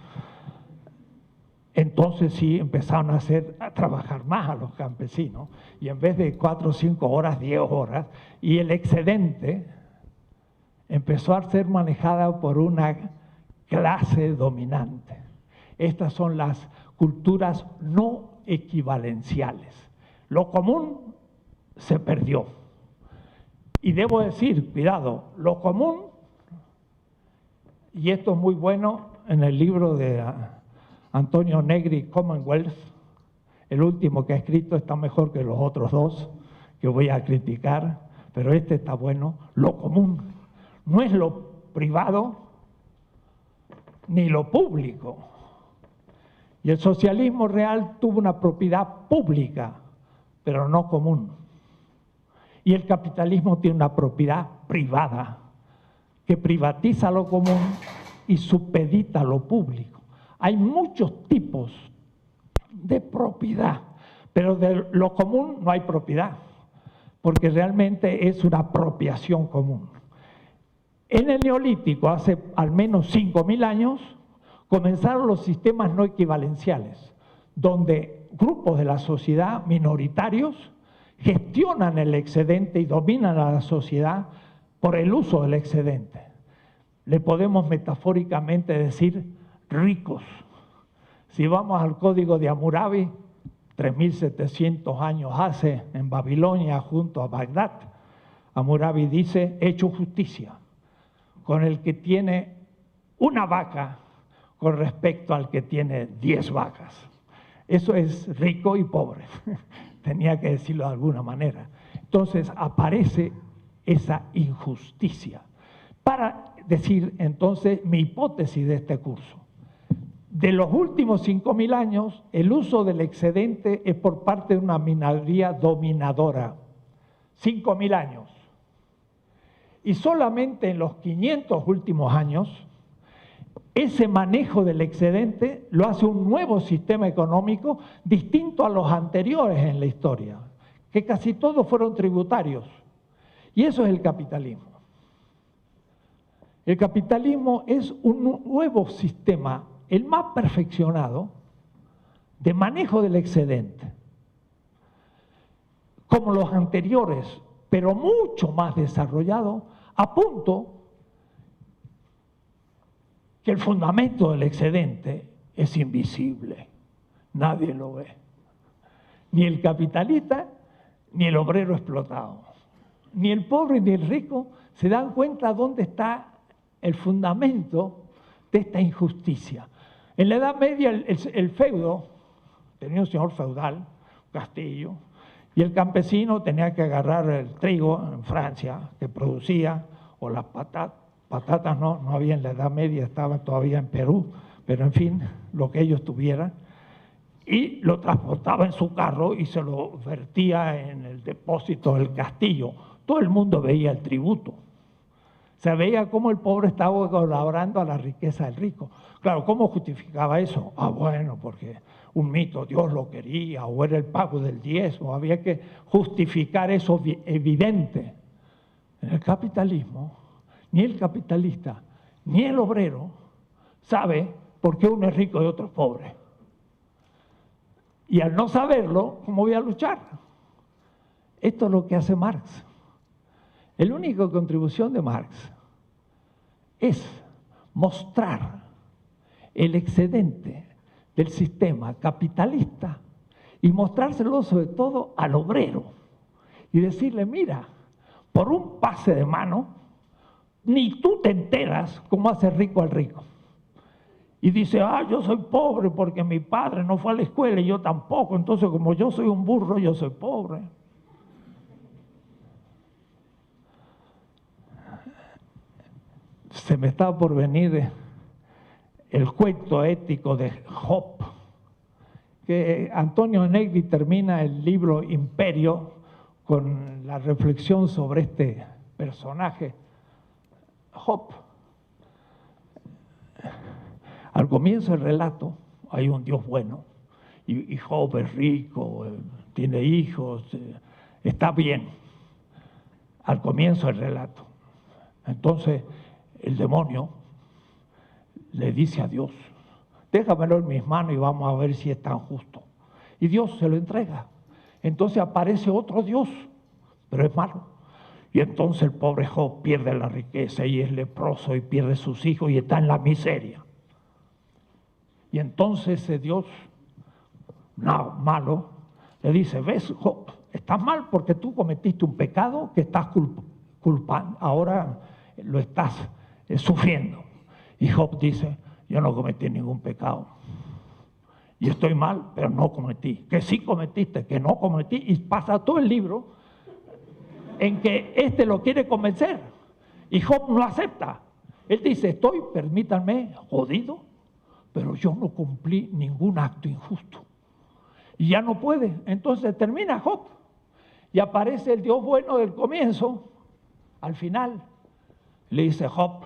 C: entonces sí empezaron a trabajar más a los campesinos, y en vez de 4 o 5 horas, 10 horas, y el excedente empezó a ser manejada por una clase dominante. Estas son las culturas no equivalenciales. Lo común se perdió. Y debo decir, cuidado, lo común, y esto es muy bueno en el libro de Antonio Negri, Commonwealth, el último que ha escrito está mejor que los otros dos que voy a criticar, pero este está bueno. Lo común no es lo privado ni lo público. Y el socialismo real tuvo una propiedad pública, pero no común. Y el capitalismo tiene una propiedad privada, que privatiza lo común y supedita lo público. Hay muchos tipos de propiedad, pero de lo común no hay propiedad, porque realmente es una apropiación común. En el Neolítico, hace al menos 5.000 años, comenzaron los sistemas no equivalenciales, donde grupos de la sociedad minoritarios gestionan el excedente y dominan a la sociedad por el uso del excedente. Le podemos metafóricamente decir ricos. Si vamos al código de Hammurabi, 3.700 años hace, en Babilonia, junto a Bagdad, Hammurabi dice, hecho justicia con el que tiene una vaca con respecto al que tiene 10 vacas. Eso es rico y pobre. Tenía que decirlo de alguna manera. Entonces aparece esa injusticia. Para decir entonces mi hipótesis de este curso. De los últimos 5.000 años, el uso del excedente es por parte de una minoría dominadora. 5.000 años. Y solamente en los 500 últimos años, ese manejo del excedente lo hace un nuevo sistema económico distinto a los anteriores en la historia, que casi todos fueron tributarios. Y eso es el capitalismo. El capitalismo es un nuevo sistema, el más perfeccionado, de manejo del excedente, como los anteriores, pero mucho más desarrollado, a punto que el fundamento del excedente es invisible, nadie lo ve, ni el capitalista, ni el obrero explotado, ni el pobre ni el rico se dan cuenta dónde está el fundamento de esta injusticia. En la Edad Media el feudo tenía un señor feudal, un castillo, y el campesino tenía que agarrar el trigo en Francia que producía, o las patatas no había en la Edad Media, estaban todavía en Perú, pero en fin, lo que ellos tuvieran, y lo transportaba en su carro y se lo vertía en el depósito del castillo. Todo el mundo veía el tributo. Se veía cómo el pobre estaba colaborando a la riqueza del rico. Claro, ¿cómo justificaba eso? Bueno, porque un mito, Dios lo quería, o era el pago del diezmo, había que justificar eso evidente. En el capitalismo, ni el capitalista, ni el obrero sabe por qué uno es rico y otro es pobre. Y al no saberlo, ¿cómo voy a luchar? Esto es lo que hace Marx. La única contribución de Marx es mostrar el excedente del sistema capitalista y mostrárselo sobre todo al obrero y decirle, mira, por un pase de mano, ni tú te enteras cómo hace rico al rico. Y dice, yo soy pobre porque mi padre no fue a la escuela y yo tampoco, entonces como yo soy un burro, yo soy pobre. Se me está por venir el cuento ético de Job, que Antonio Negri termina el libro Imperio con la reflexión sobre este personaje, Job. Al comienzo del relato hay un Dios bueno, y Job es rico, tiene hijos, está bien, al comienzo del relato. Entonces el demonio le dice a Dios, déjamelo en mis manos y vamos a ver si es tan justo. Y Dios se lo entrega. Entonces aparece otro Dios, pero es malo. Y entonces el pobre Job pierde la riqueza y es leproso y pierde sus hijos y está en la miseria. Y entonces ese Dios malo le dice, ves Job, estás mal porque tú cometiste un pecado que estás culpando, ahora lo estás sufriendo. Y Job dice, yo no cometí ningún pecado. y estoy mal, pero no cometí, que sí cometiste, que no cometí, y pasa todo el libro en que este lo quiere convencer y Job no acepta. Él dice, permítanme, jodido, pero yo no cumplí ningún acto injusto. Y ya no puede. Entonces termina Job y aparece el Dios bueno del comienzo. Al final le dice, Job,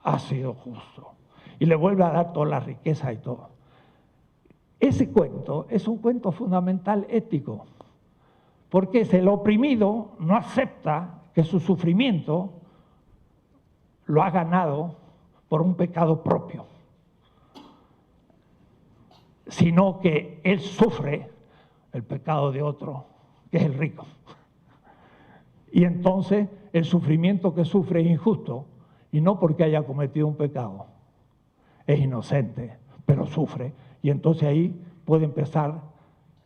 C: has sido justo. Y le vuelve a dar toda la riqueza y todo. Ese cuento es un cuento fundamental ético, porque el oprimido no acepta que su sufrimiento lo ha ganado por un pecado propio, sino que él sufre el pecado de otro, que es el rico. Y entonces el sufrimiento que sufre es injusto, y no porque haya cometido un pecado, es inocente, pero sufre. Y entonces ahí puede empezar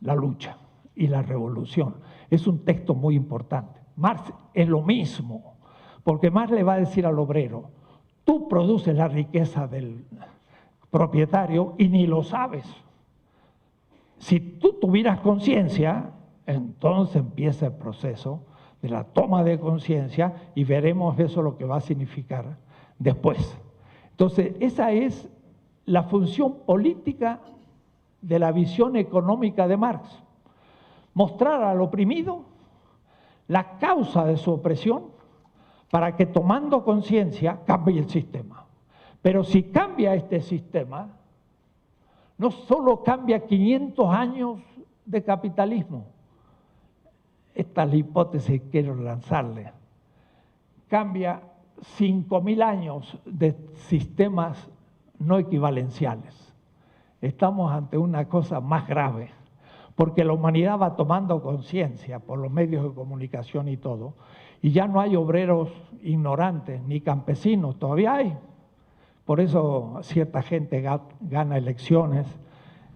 C: la lucha y la revolución. Es un texto muy importante. Marx es lo mismo, porque Marx le va a decir al obrero, tú produces la riqueza del propietario y ni lo sabes. Si tú tuvieras conciencia, entonces empieza el proceso de la toma de conciencia y veremos eso lo que va a significar después. Entonces, esa es la función política de la visión económica de Marx. Mostrar al oprimido la causa de su opresión para que tomando conciencia cambie el sistema. Pero si cambia este sistema, no solo cambia 500 años de capitalismo, esta es la hipótesis que quiero lanzarle, cambia 5.000 años de sistemas no equivalenciales. Estamos ante una cosa más grave, porque la humanidad va tomando conciencia por los medios de comunicación y todo, y ya no hay obreros ignorantes ni campesinos, todavía hay. Por eso cierta gente gana elecciones,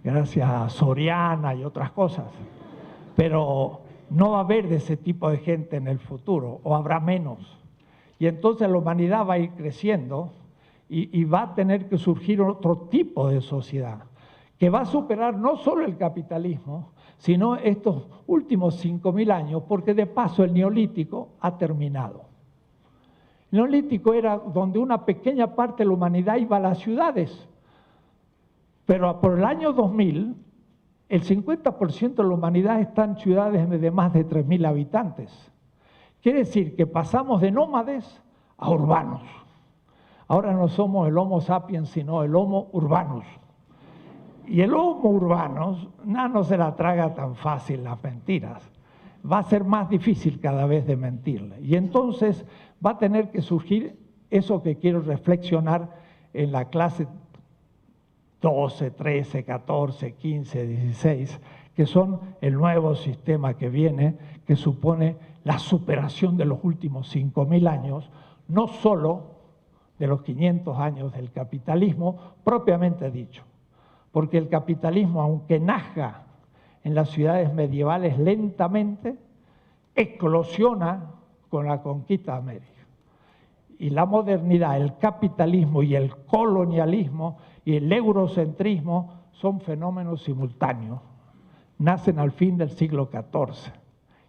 C: gracias a Soriana y otras cosas. Pero no va a haber de ese tipo de gente en el futuro, o habrá menos. Y entonces la humanidad va a ir creciendo y va a tener que surgir otro tipo de sociedad, que va a superar no solo el capitalismo, sino estos últimos 5.000 años, porque de paso el neolítico ha terminado. El neolítico era donde una pequeña parte de la humanidad iba a las ciudades, pero por el año 2000, el 50% de la humanidad está en ciudades de más de 3.000 habitantes. Quiere decir que pasamos de nómades a urbanos. Ahora no somos el Homo sapiens, sino el Homo urbanus. Y el Homo urbanus no se la traga tan fácil las mentiras. Va a ser más difícil cada vez de mentirle. Y entonces va a tener que surgir eso que quiero reflexionar en la clase 12, 13, 14, 15, 16, que son el nuevo sistema que viene, que supone la superación de los últimos 5.000 años, no solo de los 500 años del capitalismo propiamente dicho, porque el capitalismo, aunque nazca en las ciudades medievales lentamente, eclosiona con la conquista de América. Y la modernidad, el capitalismo y el colonialismo y el eurocentrismo son fenómenos simultáneos. Nacen al fin del siglo XIV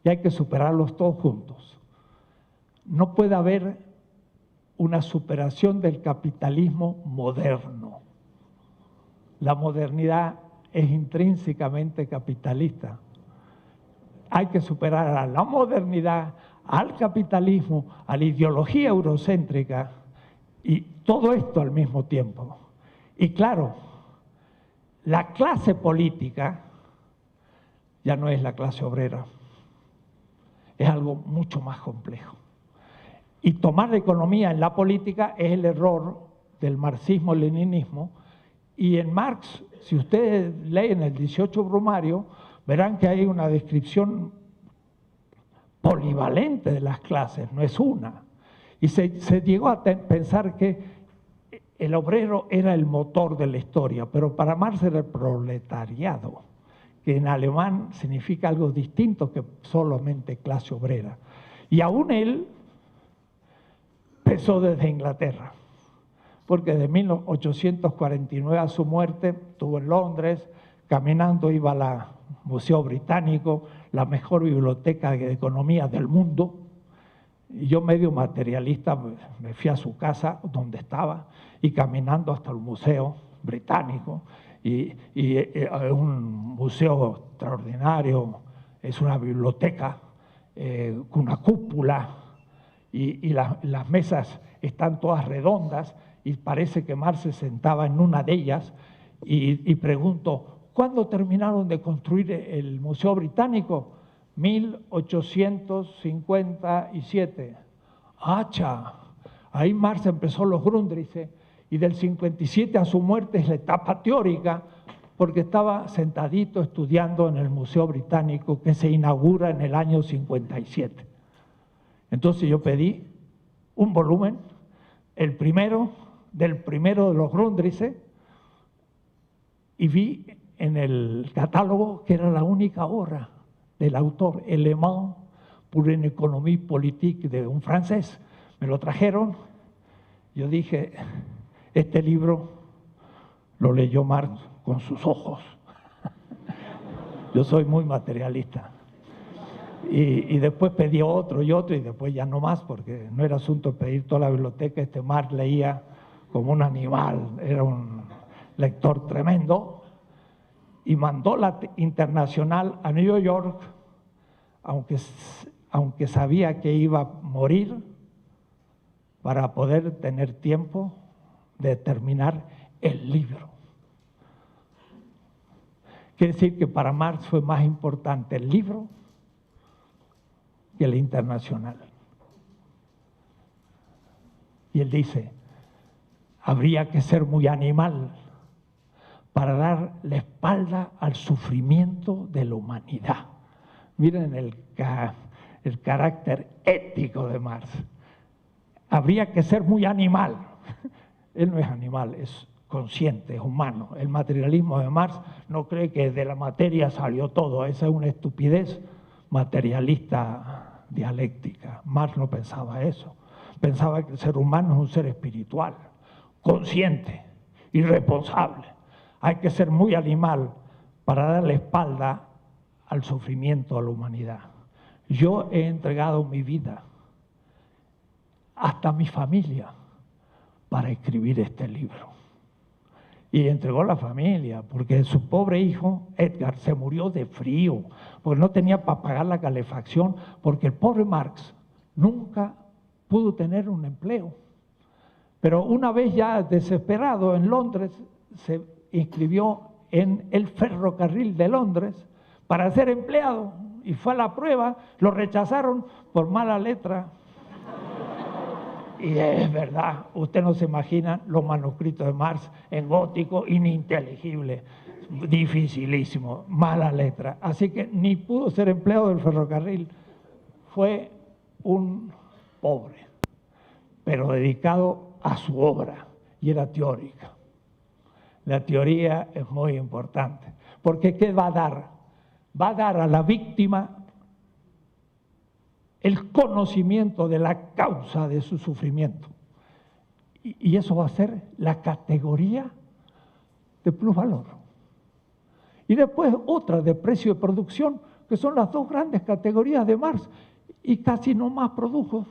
C: y hay que superarlos todos juntos. No puede haber una superación del capitalismo moderno. La modernidad es intrínsecamente capitalista. Hay que superar a la modernidad, al capitalismo, a la ideología eurocéntrica y todo esto al mismo tiempo. Y claro, la clase política ya no es la clase obrera, es algo mucho más complejo. Y tomar la economía en la política es el error del marxismo-leninismo. Y en Marx, si ustedes leen el 18 Brumario, verán que hay una descripción polivalente de las clases, no es una. Y se llegó a pensar que el obrero era el motor de la historia, pero para Marx era el proletariado, que en alemán significa algo distinto que solamente clase obrera. Y aún él empezó desde Inglaterra, porque de 1849 a su muerte estuvo en Londres, caminando iba al Museo Británico, la mejor biblioteca de economía del mundo, y yo medio materialista me fui a su casa donde estaba y caminando hasta el Museo Británico, y es un museo extraordinario, es una biblioteca con una cúpula, y las mesas están todas redondas, y parece que Marx se sentaba en una de ellas, y pregunto, ¿cuándo terminaron de construir el Museo Británico? 1857. ¡Hacha! Ahí Marx empezó los Grundrisse, y del 57 a su muerte es la etapa teórica, porque estaba sentadito estudiando en el Museo Británico, que se inaugura en el año 57. Entonces yo pedí un volumen, el primero de los Grundrisse, y vi en el catálogo que era la única obra del autor, Éléments pour une économie politique, de un francés. Me lo trajeron, yo dije, este libro lo leyó Marx con sus ojos. Yo soy muy materialista. Y después pedí otro y otro, y después ya no más, porque no era asunto de pedir toda la biblioteca. Marx leía como un animal, era un lector tremendo, y mandó la internacional a New York, aunque sabía que iba a morir, para poder tener tiempo de terminar el libro. Quiere decir que para Marx fue más importante el libro que la internacional. Y él dice, habría que ser muy animal para dar la espalda al sufrimiento de la humanidad. Miren el carácter ético de Marx. Habría que ser muy animal. Él no es animal, es consciente, es humano. El materialismo de Marx no cree que de la materia salió todo. Esa es una estupidez materialista dialéctica. Marx no pensaba eso. Pensaba que el ser humano es un ser espiritual, consciente y responsable. Hay que ser muy animal para dar la espalda al sufrimiento de la humanidad. Yo he entregado mi vida, hasta mi familia, para escribir este libro. Y entregó la familia, porque su pobre hijo, Edgar, se murió de frío, porque no tenía para pagar la calefacción, porque el pobre Marx nunca pudo tener un empleo. Pero una vez ya desesperado en Londres, se inscribió en el ferrocarril de Londres para ser empleado, y fue a la prueba, lo rechazaron por mala letra. Y es verdad, usted no se imagina los manuscritos de Marx en gótico, ininteligible, dificilísimo, mala letra. Así que ni pudo ser empleado del ferrocarril. Fue un pobre, pero dedicado a su obra, y era teórica. La teoría es muy importante, porque ¿qué va a dar? Va a dar a la víctima el conocimiento de la causa de su sufrimiento. Y eso va a ser la categoría de plusvalor. Y después otra de precio de producción, que son las dos grandes categorías de Marx, y casi no más produjo,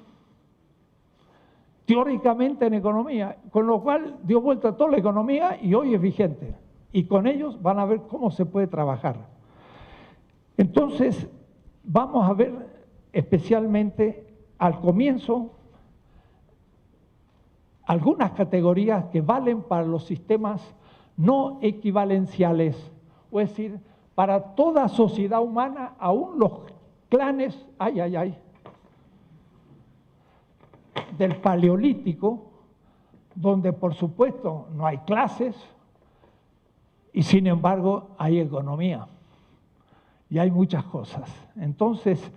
C: teóricamente en economía, con lo cual dio vuelta a toda la economía y hoy es vigente. Y con ellos van a ver cómo se puede trabajar. Entonces, vamos a ver especialmente al comienzo algunas categorías que valen para los sistemas no equivalenciales, o es decir, para toda sociedad humana, aún los clanes, del Paleolítico, donde por supuesto no hay clases y sin embargo hay economía y hay muchas cosas. Entonces,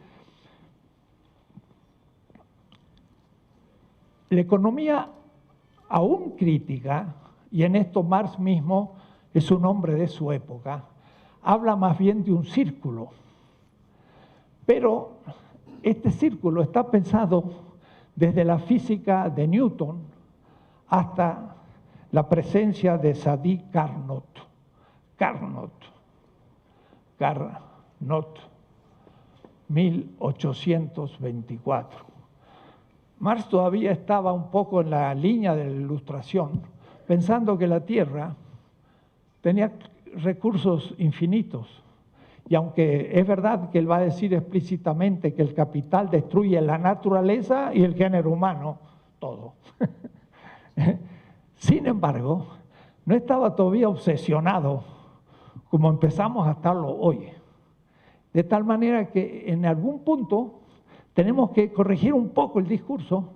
C: la economía aún crítica, y en esto Marx mismo es un hombre de su época, habla más bien de un círculo, pero este círculo está pensado desde la física de Newton hasta la presencia de Sadi Carnot. Carnot Carnot, 1824. Marx todavía estaba un poco en la línea de la Ilustración, pensando que la Tierra tenía recursos infinitos. Y aunque es verdad que él va a decir explícitamente que el capital destruye la naturaleza y el género humano, todo. Sin embargo, no estaba todavía obsesionado como empezamos a estarlo hoy. De tal manera que en algún punto tenemos que corregir un poco el discurso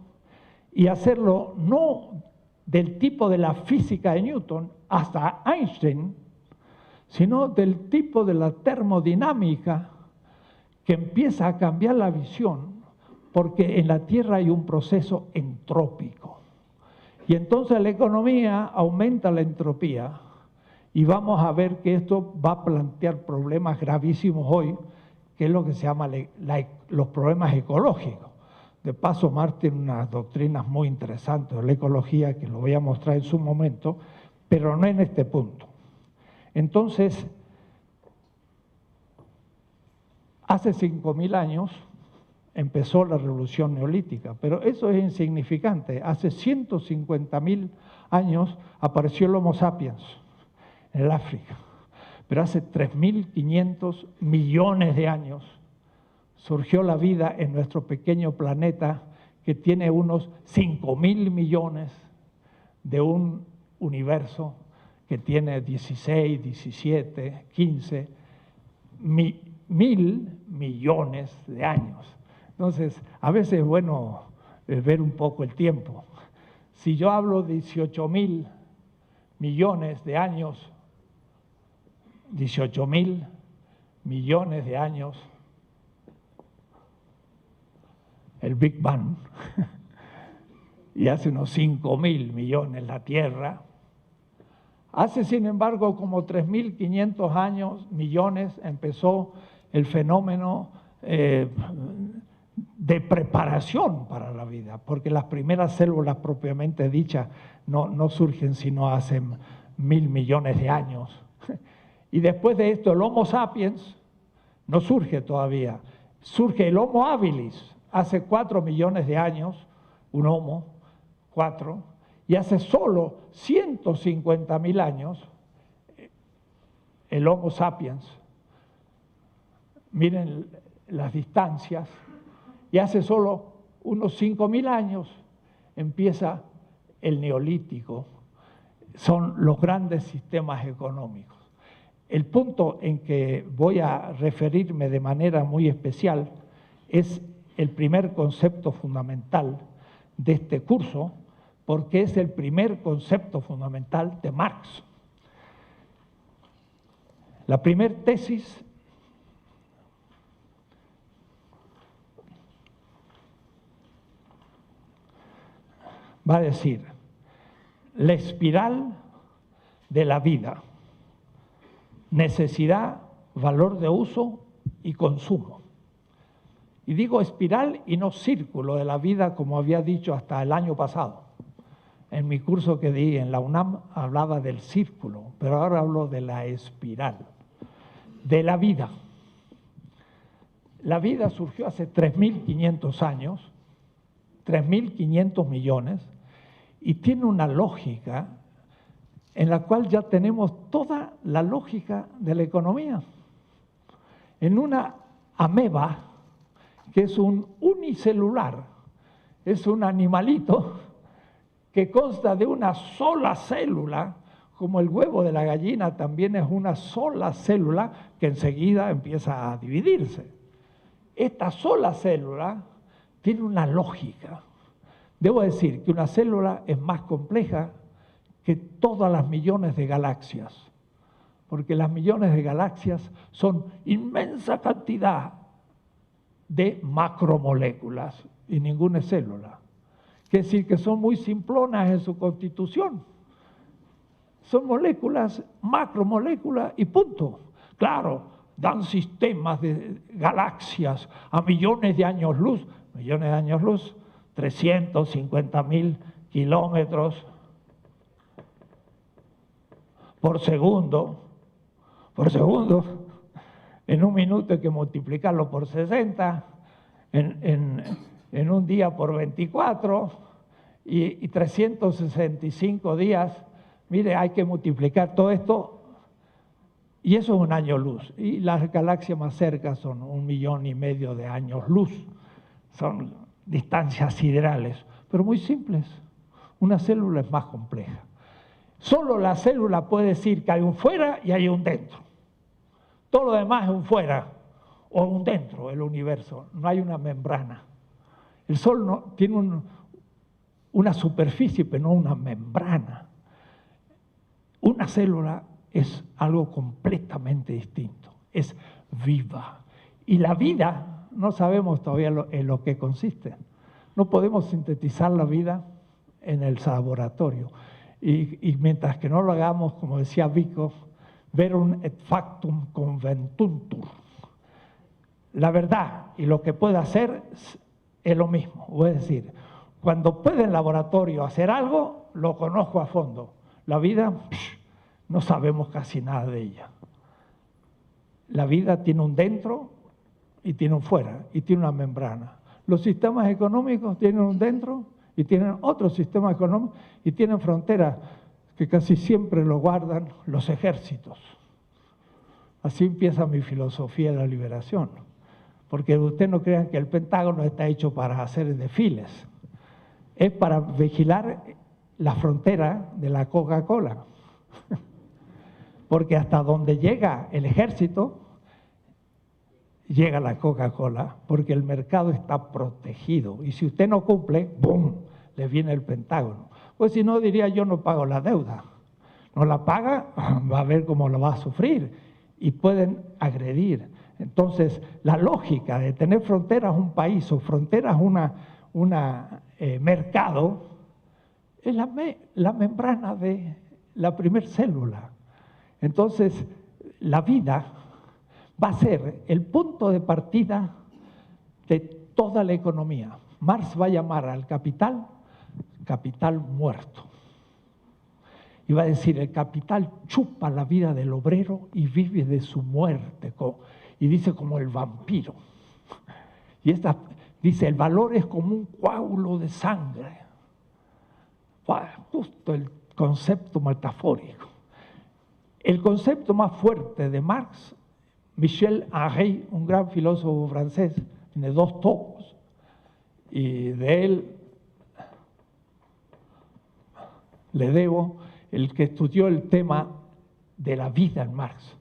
C: y hacerlo no del tipo de la física de Newton hasta Einstein, sino del tipo de la termodinámica que empieza a cambiar la visión, porque en la Tierra hay un proceso entrópico. Y entonces la economía aumenta la entropía y vamos a ver que esto va a plantear problemas gravísimos hoy, que es lo que se llama los problemas ecológicos. De paso, Marx tiene unas doctrinas muy interesantes de la ecología que lo voy a mostrar en su momento, pero no en este punto. Entonces, hace 5.000 años empezó la revolución neolítica, pero eso es insignificante. Hace 150.000 años apareció el Homo sapiens en el África, pero hace 3.500 millones de años surgió la vida en nuestro pequeño planeta que tiene unos 5.000 millones de un universo que tiene 16, 17, 15 mil millones de años. Entonces, a veces es bueno ver un poco el tiempo. Si yo hablo de 18.000 millones de años, 18.000 millones de años, el Big Bang, y hace unos 5.000 millones la Tierra. Hace, sin embargo, como 3.500 millones empezó el fenómeno de preparación para la vida, porque las primeras células propiamente dichas no surgen sino hace 1.000 millones de años. Y después de esto el Homo sapiens no surge todavía, surge el Homo habilis hace 4 millones de años, un Homo, 4, y hace solo 150.000 años el Homo sapiens. Miren las distancias, y hace solo unos 5.000 años empieza el Neolítico. Son los grandes sistemas económicos. El punto en que voy a referirme de manera muy especial es el primer concepto fundamental de este curso, porque es el primer concepto fundamental de Marx. La primera tesis va a decir: la espiral de la vida, necesidad, valor de uso y consumo. Y digo espiral y no círculo de la vida, como había dicho hasta el año pasado. En mi curso que di en la UNAM hablaba del círculo, pero ahora hablo de la espiral de la vida. La vida surgió hace 3.500 años, 3.500 millones, y tiene una lógica en la cual ya tenemos toda la lógica de la economía. En una ameba, que es un unicelular, es un animalito que consta de una sola célula, como el huevo de la gallina también es una sola célula que enseguida empieza a dividirse. Esta sola célula tiene una lógica. Debo decir que una célula es más compleja que todas las millones de galaxias, porque las millones de galaxias son inmensa cantidad de macromoléculas y ninguna es célula. Quiere decir que son muy simplonas en su constitución. Son moléculas, macromoléculas y punto. Claro, dan sistemas de galaxias a millones de años luz, 350.000 kilómetros por segundo, en un minuto hay que multiplicarlo por 60, en un día por 24 y 365 días. Mire, hay que multiplicar todo esto y eso es un año luz. Y las galaxias más cerca son 1,5 millones de años luz. Son distancias siderales, pero muy simples. Una célula es más compleja. Solo la célula puede decir que hay un fuera y hay un dentro. Todo lo demás es un fuera o un dentro del universo. No hay una membrana. El Sol no, tiene una superficie, pero no una membrana. Una célula es algo completamente distinto. Es viva. Y la vida, no sabemos todavía en lo que consiste. No podemos sintetizar la vida en el laboratorio. Y mientras que no lo hagamos, como decía Vico, verum et factum conventuntur. La verdad y lo que puede hacer es lo mismo. Es decir, cuando puede en laboratorio hacer algo, lo conozco a fondo. La vida, no sabemos casi nada de ella. La vida tiene un dentro y tiene un fuera, y tiene una membrana. Los sistemas económicos tienen un dentro y tienen otro sistema económico y tienen fronteras que casi siempre lo guardan los ejércitos. Así empieza mi filosofía de la liberación. Porque ustedes no crean que el Pentágono está hecho para hacer desfiles. Es para vigilar la frontera de la Coca-Cola. Porque hasta donde llega el ejército, llega la Coca-Cola, porque el mercado está protegido. Y si usted no cumple, ¡bum!, le viene el Pentágono. Pues si no, diría yo no pago la deuda. No la paga, va a ver cómo lo va a sufrir. Y pueden agredir. Entonces, la lógica de tener fronteras un país o fronteras un mercado es la membrana de la primer célula. Entonces, la vida va a ser el punto de partida de toda la economía. Marx va a llamar al capital muerto. Y va a decir, el capital chupa la vida del obrero y vive de su muerte. Y dice como el vampiro. Y dice, el valor es como un coágulo de sangre. Justo el concepto metafórico. El concepto más fuerte de Marx, Michel Henry, un gran filósofo francés, tiene 2 tomos, y de él le debo el que estudió el tema de la vida en Marx.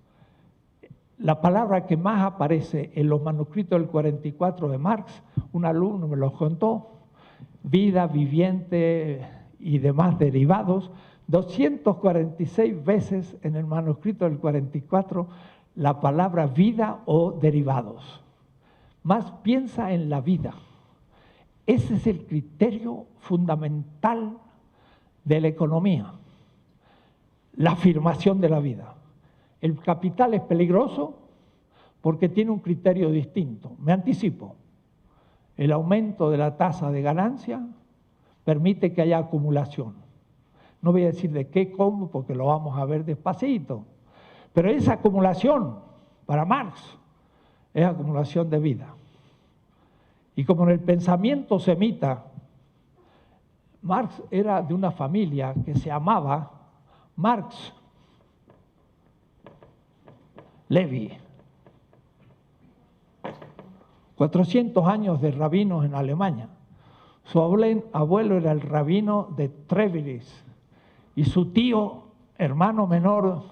C: La palabra que más aparece en los manuscritos del 44 de Marx, un alumno me lo contó, vida, viviente y demás derivados, 246 veces en el manuscrito del 44 la palabra vida o derivados. Más piensa en la vida. Ese es el criterio fundamental de la economía, la afirmación de la vida. El capital es peligroso porque tiene un criterio distinto. Me anticipo. El aumento de la tasa de ganancia permite que haya acumulación. No voy a decir de qué, cómo, porque lo vamos a ver despacito. Pero esa acumulación, para Marx, es acumulación de vida. Y como en el pensamiento semita, Marx era de una familia que se llamaba Marx Levi. 400 años de rabinos en Alemania. Su abuelo era el rabino de Treviris y su tío, hermano menor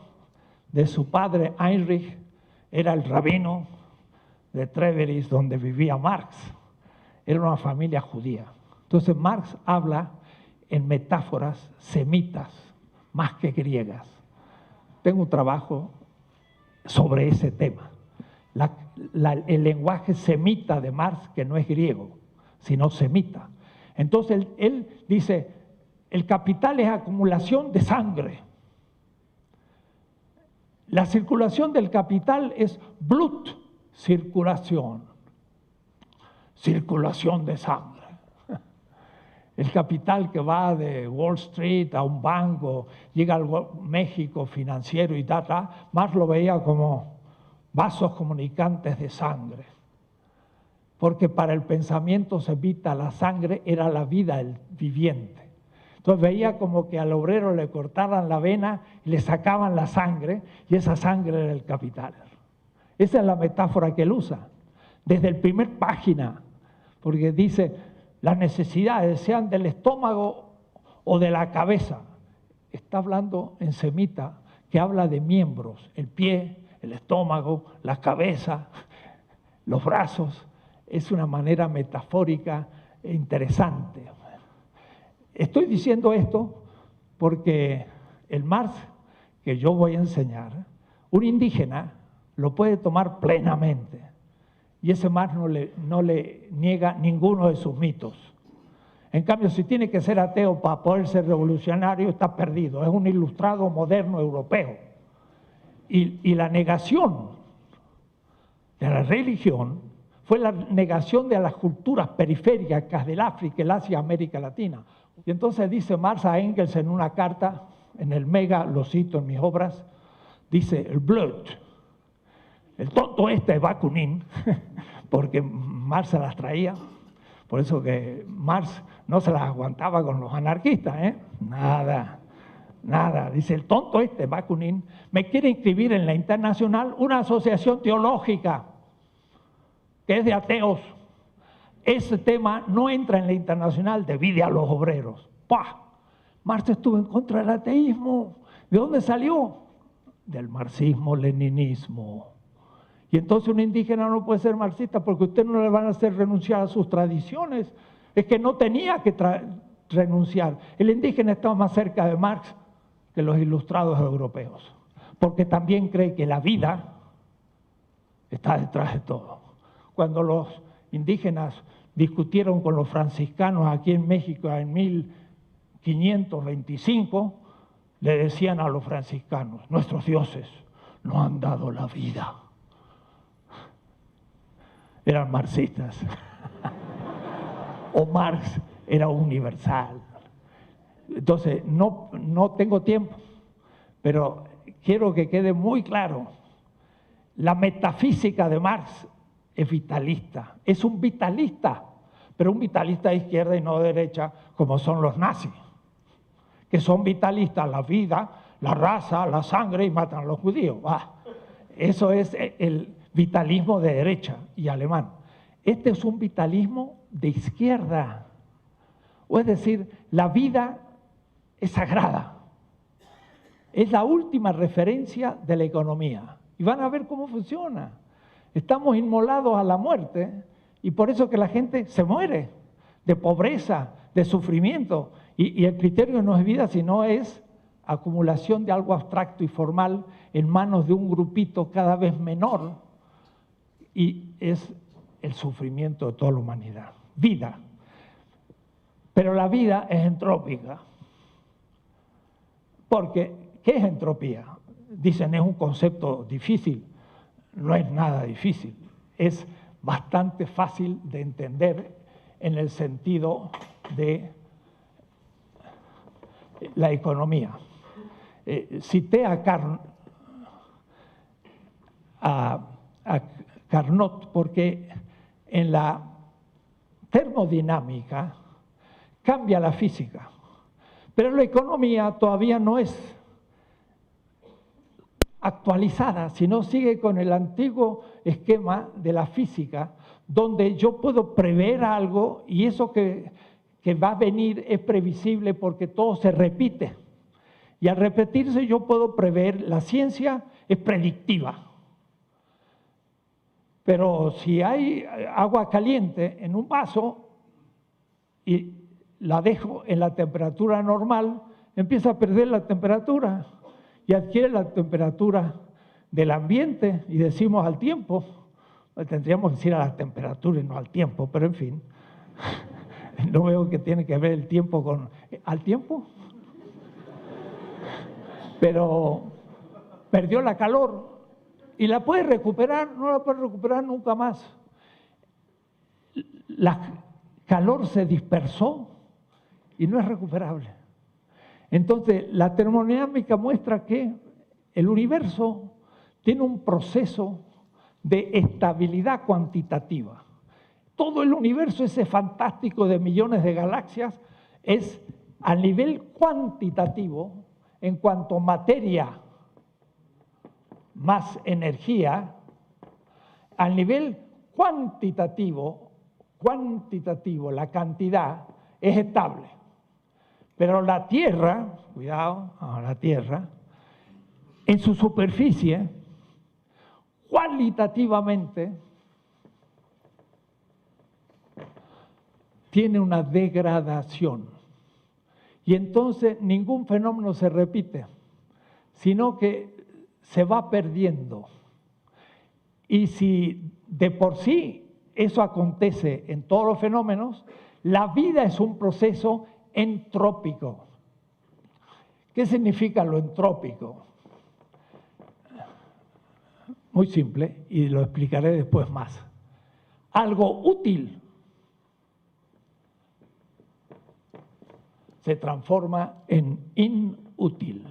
C: de su padre Heinrich, era el rabino de Treviris donde vivía Marx. Era una familia judía. Entonces Marx habla en metáforas semitas, más que griegas. Tengo un trabajo sobre ese tema. El lenguaje semita de Marx, que no es griego, sino semita. Entonces él dice, el capital es acumulación de sangre. La circulación del capital es Blut, circulación de sangre. El capital que va de Wall Street a un banco, llega al México financiero y tal, Marx lo veía como vasos comunicantes de sangre, porque para el pensamiento semita la sangre era la vida del viviente. Entonces veía como que al obrero le cortaran la vena y le sacaban la sangre, y esa sangre era el capital. Esa es la metáfora que él usa, desde el primer página, porque dice, las necesidades sean del estómago o de la cabeza. Está hablando en semita, que habla de miembros, el pie, el estómago, la cabeza, los brazos. Es una manera metafórica e interesante. Estoy diciendo esto porque el Marx que yo voy a enseñar, un indígena lo puede tomar plenamente, y ese Marx no le niega ninguno de sus mitos. En cambio, si tiene que ser ateo para poder ser revolucionario, está perdido. Es un ilustrado moderno europeo. Y la negación de la religión fue la negación de las culturas periféricas del África, el Asia, América Latina. Y entonces dice Marx a Engels en una carta, en el Mega, lo cito en mis obras, dice, el Blut, el tonto este de Bakunin, porque Marx se las traía, por eso que Marx no se las aguantaba con los anarquistas, nada, dice, el tonto este Bakunin me quiere inscribir en la Internacional, una asociación teológica que es de ateos. Ese tema no entra en la Internacional, divide a los obreros. ¡Pah! Marx estuvo en contra del ateísmo. ¿De dónde salió? Del marxismo-leninismo. Y entonces un indígena no puede ser marxista porque usted no le van a hacer renunciar a sus tradiciones. Es que no tenía que renunciar. El indígena estaba más cerca de Marx que los ilustrados europeos, porque también cree que la vida está detrás de todo. Cuando los indígenas discutieron con los franciscanos aquí en México en 1525, le decían a los franciscanos, nuestros dioses nos han dado la vida. Eran marxistas. O Marx era universal. Entonces, no tengo tiempo, pero quiero que quede muy claro, la metafísica de Marx es vitalista, es un vitalista, pero un vitalista de izquierda y no de derecha, como son los nazis, que son vitalistas, la vida, la raza, la sangre y matan a los judíos. Eso es el vitalismo de derecha y alemán. Este es un vitalismo de izquierda, o es decir, la vida es sagrada, es la última referencia de la economía, y van a ver cómo funciona. Estamos inmolados a la muerte y por eso que la gente se muere de pobreza, de sufrimiento. Y el criterio no es vida, sino es acumulación de algo abstracto y formal en manos de un grupito cada vez menor, y es el sufrimiento de toda la humanidad. Vida. Pero la vida es entrópica. Porque, ¿qué es entropía? Dicen, es un concepto difícil. No es nada difícil, es bastante fácil de entender en el sentido de la economía. Cité a Carnot porque en la termodinámica cambia la física, pero la economía todavía no es actualizada, sino sigue con el antiguo esquema de la física, donde yo puedo prever algo y eso que va a venir es previsible porque todo se repite. Y al repetirse yo puedo prever, la ciencia es predictiva. Pero si hay agua caliente en un vaso y la dejo en la temperatura normal, empieza a perder la temperatura y adquiere la temperatura del ambiente, y decimos al tiempo, tendríamos que decir a la temperatura y no al tiempo, pero en fin, no veo que tiene que ver el tiempo con... ¿Al tiempo? Pero perdió la calor y la puede recuperar, no la puede recuperar nunca más. La calor se dispersó y no es recuperable. Entonces, la termodinámica muestra que el universo tiene un proceso de estabilidad cuantitativa. Todo el universo ese fantástico de millones de galaxias es a nivel cuantitativo, en cuanto materia más energía, al nivel cuantitativo, la cantidad es estable. Pero la Tierra, cuidado, la Tierra, en su superficie, cualitativamente, tiene una degradación. Y entonces ningún fenómeno se repite, sino que se va perdiendo. Y si de por sí eso acontece en todos los fenómenos, la vida es un proceso entrópico. ¿Qué significa lo entrópico? Muy simple, y lo explicaré después más. Algo útil se transforma en inútil.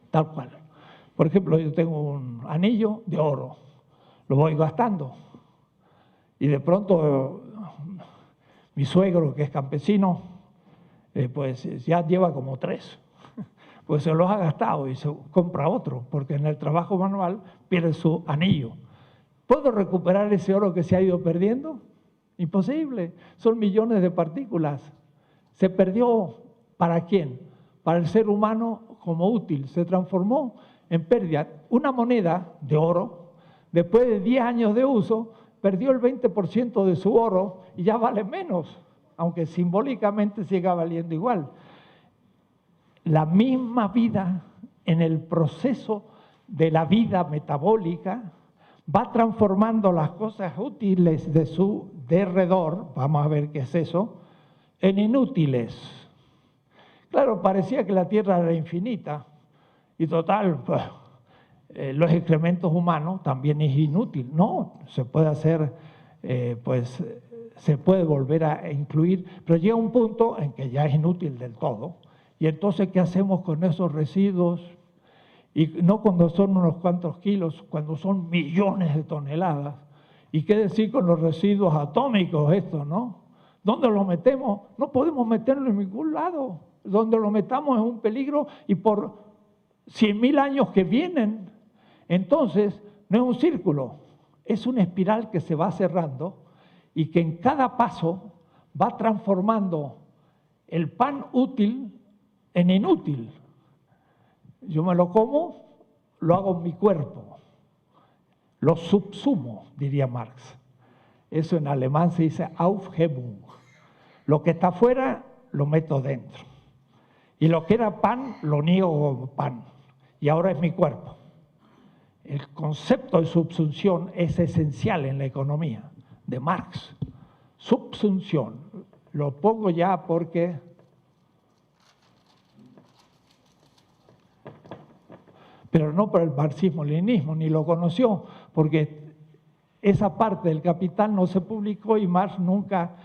C: Tal cual. Por ejemplo, yo tengo un anillo de oro, lo voy gastando y de pronto mi suegro, que es campesino, pues ya lleva como 3, pues se los ha gastado y se compra otro, porque en el trabajo manual pierde su anillo. ¿Puedo recuperar ese oro que se ha ido perdiendo? Imposible, son millones de partículas. Se perdió, ¿para quién? Para el ser humano como útil, se transformó en pérdida. Una moneda de oro, después de 10 años de uso, perdió el 20% de su oro y ya vale menos, aunque simbólicamente siga valiendo igual. La misma vida en el proceso de la vida metabólica va transformando las cosas útiles de su derredor, vamos a ver qué es eso, en inútiles. Claro, parecía que la Tierra era infinita y total, pues, los excrementos humanos también es inútil. No, se puede hacer, pues se puede volver a incluir, pero llega un punto en que ya es inútil del todo. Y entonces, ¿qué hacemos con esos residuos? Y no cuando son unos cuantos kilos, cuando son millones de toneladas. ¿Y qué decir con los residuos atómicos estos, no? ¿Dónde los metemos? No podemos meterlo en ningún lado. Donde lo metamos es un peligro y por 100.000 años que vienen. Entonces, no es un círculo, es una espiral que se va cerrando y que en cada paso va transformando el pan útil en inútil. Yo me lo como, lo hago en mi cuerpo, lo subsumo, diría Marx. Eso en alemán se dice Aufhebung. Lo que está afuera lo meto dentro. Y lo que era pan, lo niego como pan. Y ahora es mi cuerpo. El concepto de subsunción es esencial en la economía de Marx. Subsunción. Lo pongo ya porque pero no por el marxismo-leninismo, ni lo conoció, porque esa parte del Capital no se publicó y Marx nunca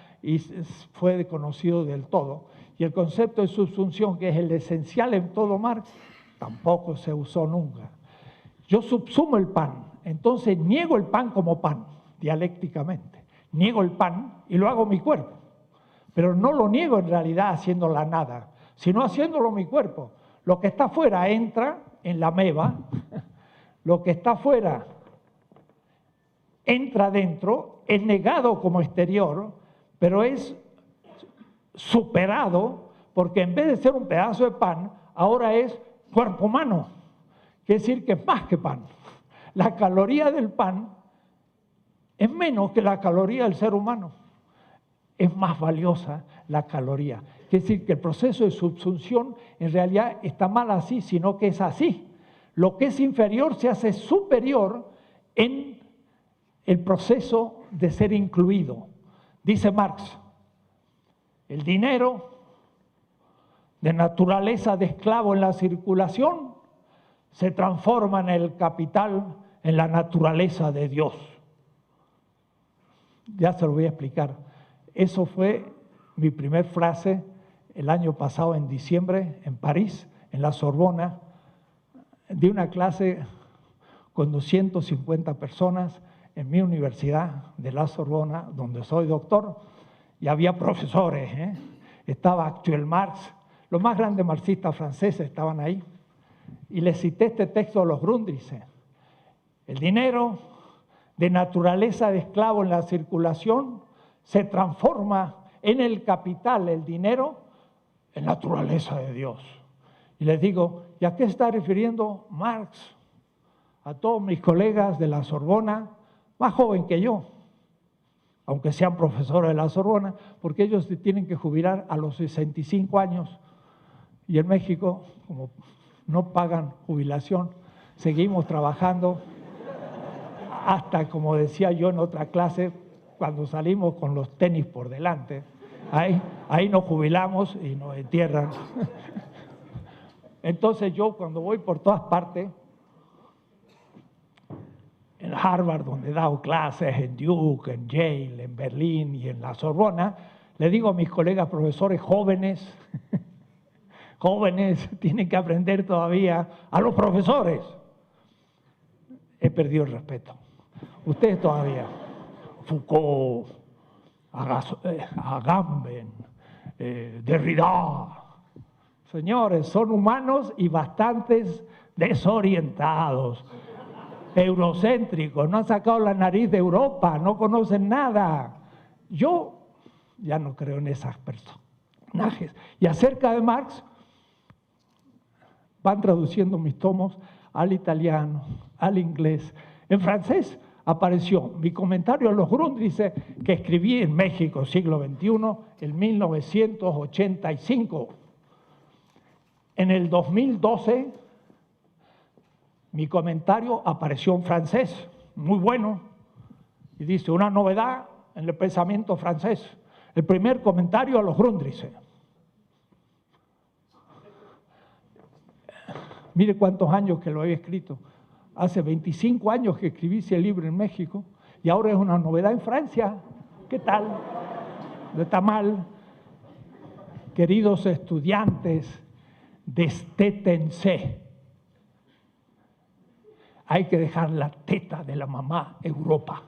C: fue conocido del todo. Y el concepto de subsunción, que es el esencial en todo Marx, tampoco se usó nunca. Yo subsumo el pan, entonces niego el pan como pan, dialécticamente. Niego el pan y lo hago mi cuerpo. Pero no lo niego en realidad haciendo la nada, sino haciéndolo mi cuerpo. Lo que está afuera entra en la ameba, lo que está afuera entra dentro, es negado como exterior, pero es superado porque en vez de ser un pedazo de pan, ahora es cuerpo humano. Quiere decir que es más que pan. La caloría del pan es menos que la caloría del ser humano. Es más valiosa la caloría. Quiere decir que el proceso de subsunción en realidad está mal así, sino que es así. Lo que es inferior se hace superior en el proceso de ser incluido. Dice Marx, el dinero de naturaleza de esclavo en la circulación se transforma en el capital en la naturaleza de Dios. Ya se lo voy a explicar. Eso fue mi primer frase el año pasado en diciembre en París, en la Sorbona, de una clase con 250 personas en mi universidad de la Sorbona, donde soy doctor, y había profesores, Estaba Actuel Marx, los más grandes marxistas franceses estaban ahí, y les cité este texto a los Grundrisse. El dinero de naturaleza de esclavo en la circulación se transforma en el capital, el dinero, en naturaleza de Dios. Y les digo, ¿y a qué está refiriendo Marx? A todos mis colegas de la Sorbona, más joven que yo, aunque sean profesores de la Sorbona, porque ellos se tienen que jubilar a los 65 años. Y en México, como no pagan jubilación, seguimos trabajando hasta, como decía yo en otra clase, cuando salimos con los tenis por delante. Ahí nos jubilamos y nos entierran. Entonces yo, cuando voy por todas partes, en Harvard, donde he dado clases, en Duke, en Yale, en Berlín y en la Sorbona, le digo a mis colegas profesores jóvenes, jóvenes, tienen que aprender todavía a los profesores. He perdido el respeto. Ustedes todavía, Foucault, Agamben, Derrida. Señores, son humanos y bastantes desorientados, eurocéntricos, no han sacado la nariz de Europa, no conocen nada. Yo ya no creo en esas personajes. Y acerca de Marx, van traduciendo mis tomos al italiano, al inglés. En francés apareció mi comentario a los Grundrisse que escribí en México, siglo XXI, en 1985. En el 2012, mi comentario apareció en francés, muy bueno, y dice, una novedad en el pensamiento francés. El primer comentario a los Grundrisse. Mire cuántos años que lo he escrito. Hace 25 años que escribí ese libro en México y ahora es una novedad en Francia. ¿Qué tal? ¿No está mal? Queridos estudiantes, destétense. Hay que dejar la teta de la mamá Europa.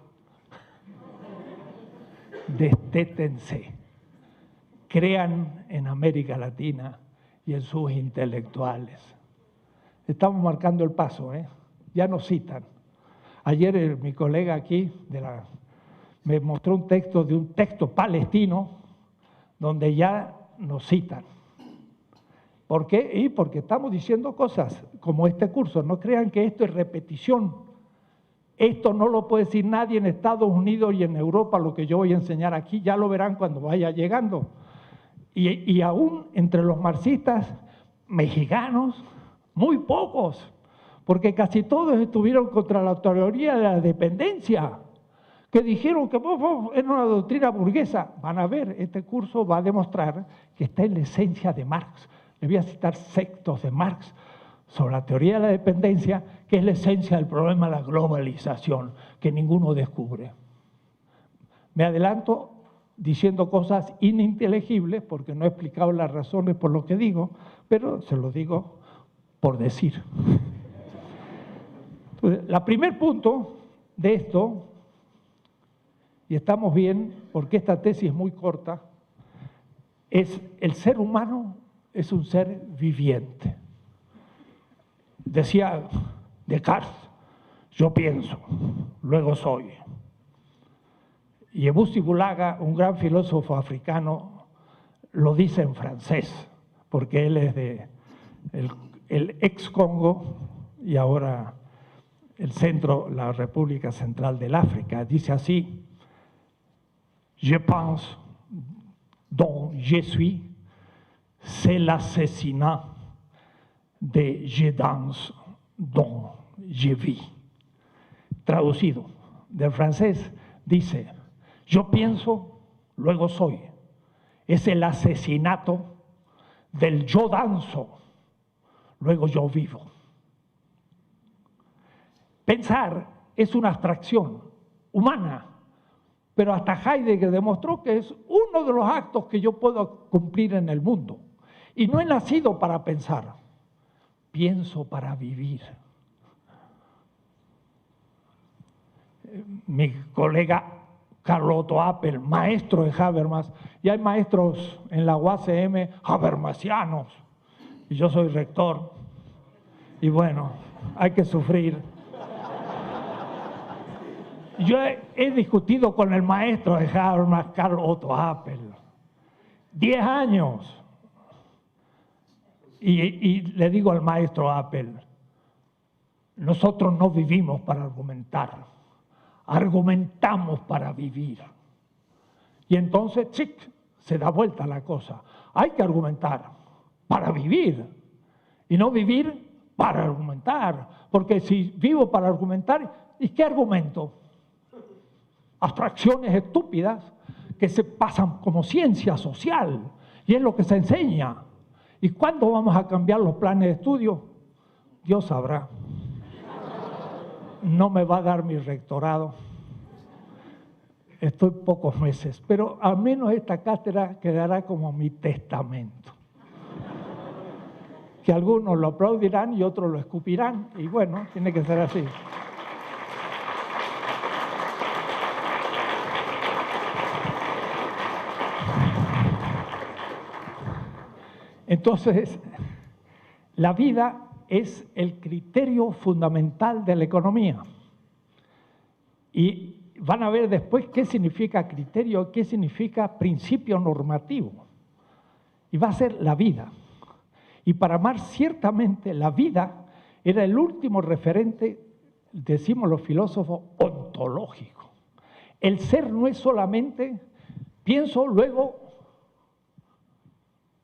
C: Destétense. Crean en América Latina y en sus intelectuales. Estamos marcando el paso, Ya nos citan. Ayer mi colega aquí me mostró un texto palestino donde ya nos citan. ¿Por qué? Y porque estamos diciendo cosas como este curso. No crean que esto es repetición. Esto no lo puede decir nadie en Estados Unidos y en Europa, lo que yo voy a enseñar aquí, ya lo verán cuando vaya llegando. Y aún entre los marxistas mexicanos, muy pocos, porque casi todos estuvieron contra la teoría de la dependencia, que dijeron que era una doctrina burguesa. Van a ver, este curso va a demostrar que está en la esencia de Marx. Le voy a citar textos de Marx sobre la teoría de la dependencia, que es la esencia del problema de la globalización, que ninguno descubre. Me adelanto diciendo cosas ininteligibles, porque no he explicado las razones por lo que digo, pero se lo digo por decir. Entonces, el primer punto de esto, y estamos bien, porque esta tesis es muy corta, es el ser humano es un ser viviente. Decía Descartes, yo pienso, luego soy. Y Ebussi Bulaga, un gran filósofo africano, lo dice en francés, porque él es de el ex Congo y ahora el centro, la República Central del África. Dice así, je pense, dont je suis, c'est l'assassinat de je danse, dont je vis. Traducido del francés, dice, yo pienso, luego soy. Es el asesinato del yo danzo, luego yo vivo. Pensar es una abstracción humana, pero hasta Heidegger demostró que es uno de los actos que yo puedo cumplir en el mundo. Y no he nacido para pensar, pienso para vivir. mi colega Carlotto Appel, maestro de Habermas, y hay maestros en la UACM habermasianos, y yo soy rector, y bueno, hay que sufrir. Yo he discutido con el maestro de Habermas, Carlotto Appel, 10 años, y le digo al maestro Appel, nosotros no vivimos para argumentar, argumentamos para vivir. Y entonces, ¡chic!, se da vuelta la cosa. Hay que argumentar para vivir y no vivir para argumentar. Porque si vivo para argumentar, ¿y qué argumento? Abstracciones estúpidas que se pasan como ciencia social y es lo que se enseña. ¿Y cuándo vamos a cambiar los planes de estudio? Dios sabrá. No me va a dar mi rectorado. Estoy pocos meses, pero al menos esta cátedra quedará como mi testamento. Que algunos lo aplaudirán y otros lo escupirán, y bueno, tiene que ser así. Entonces, la vida es el criterio fundamental de la economía. Y van a ver después qué significa criterio, qué significa principio normativo. Y va a ser la vida. Y para Marx, ciertamente, la vida era el último referente, decimos los filósofos, ontológico. El ser no es solamente pienso, luego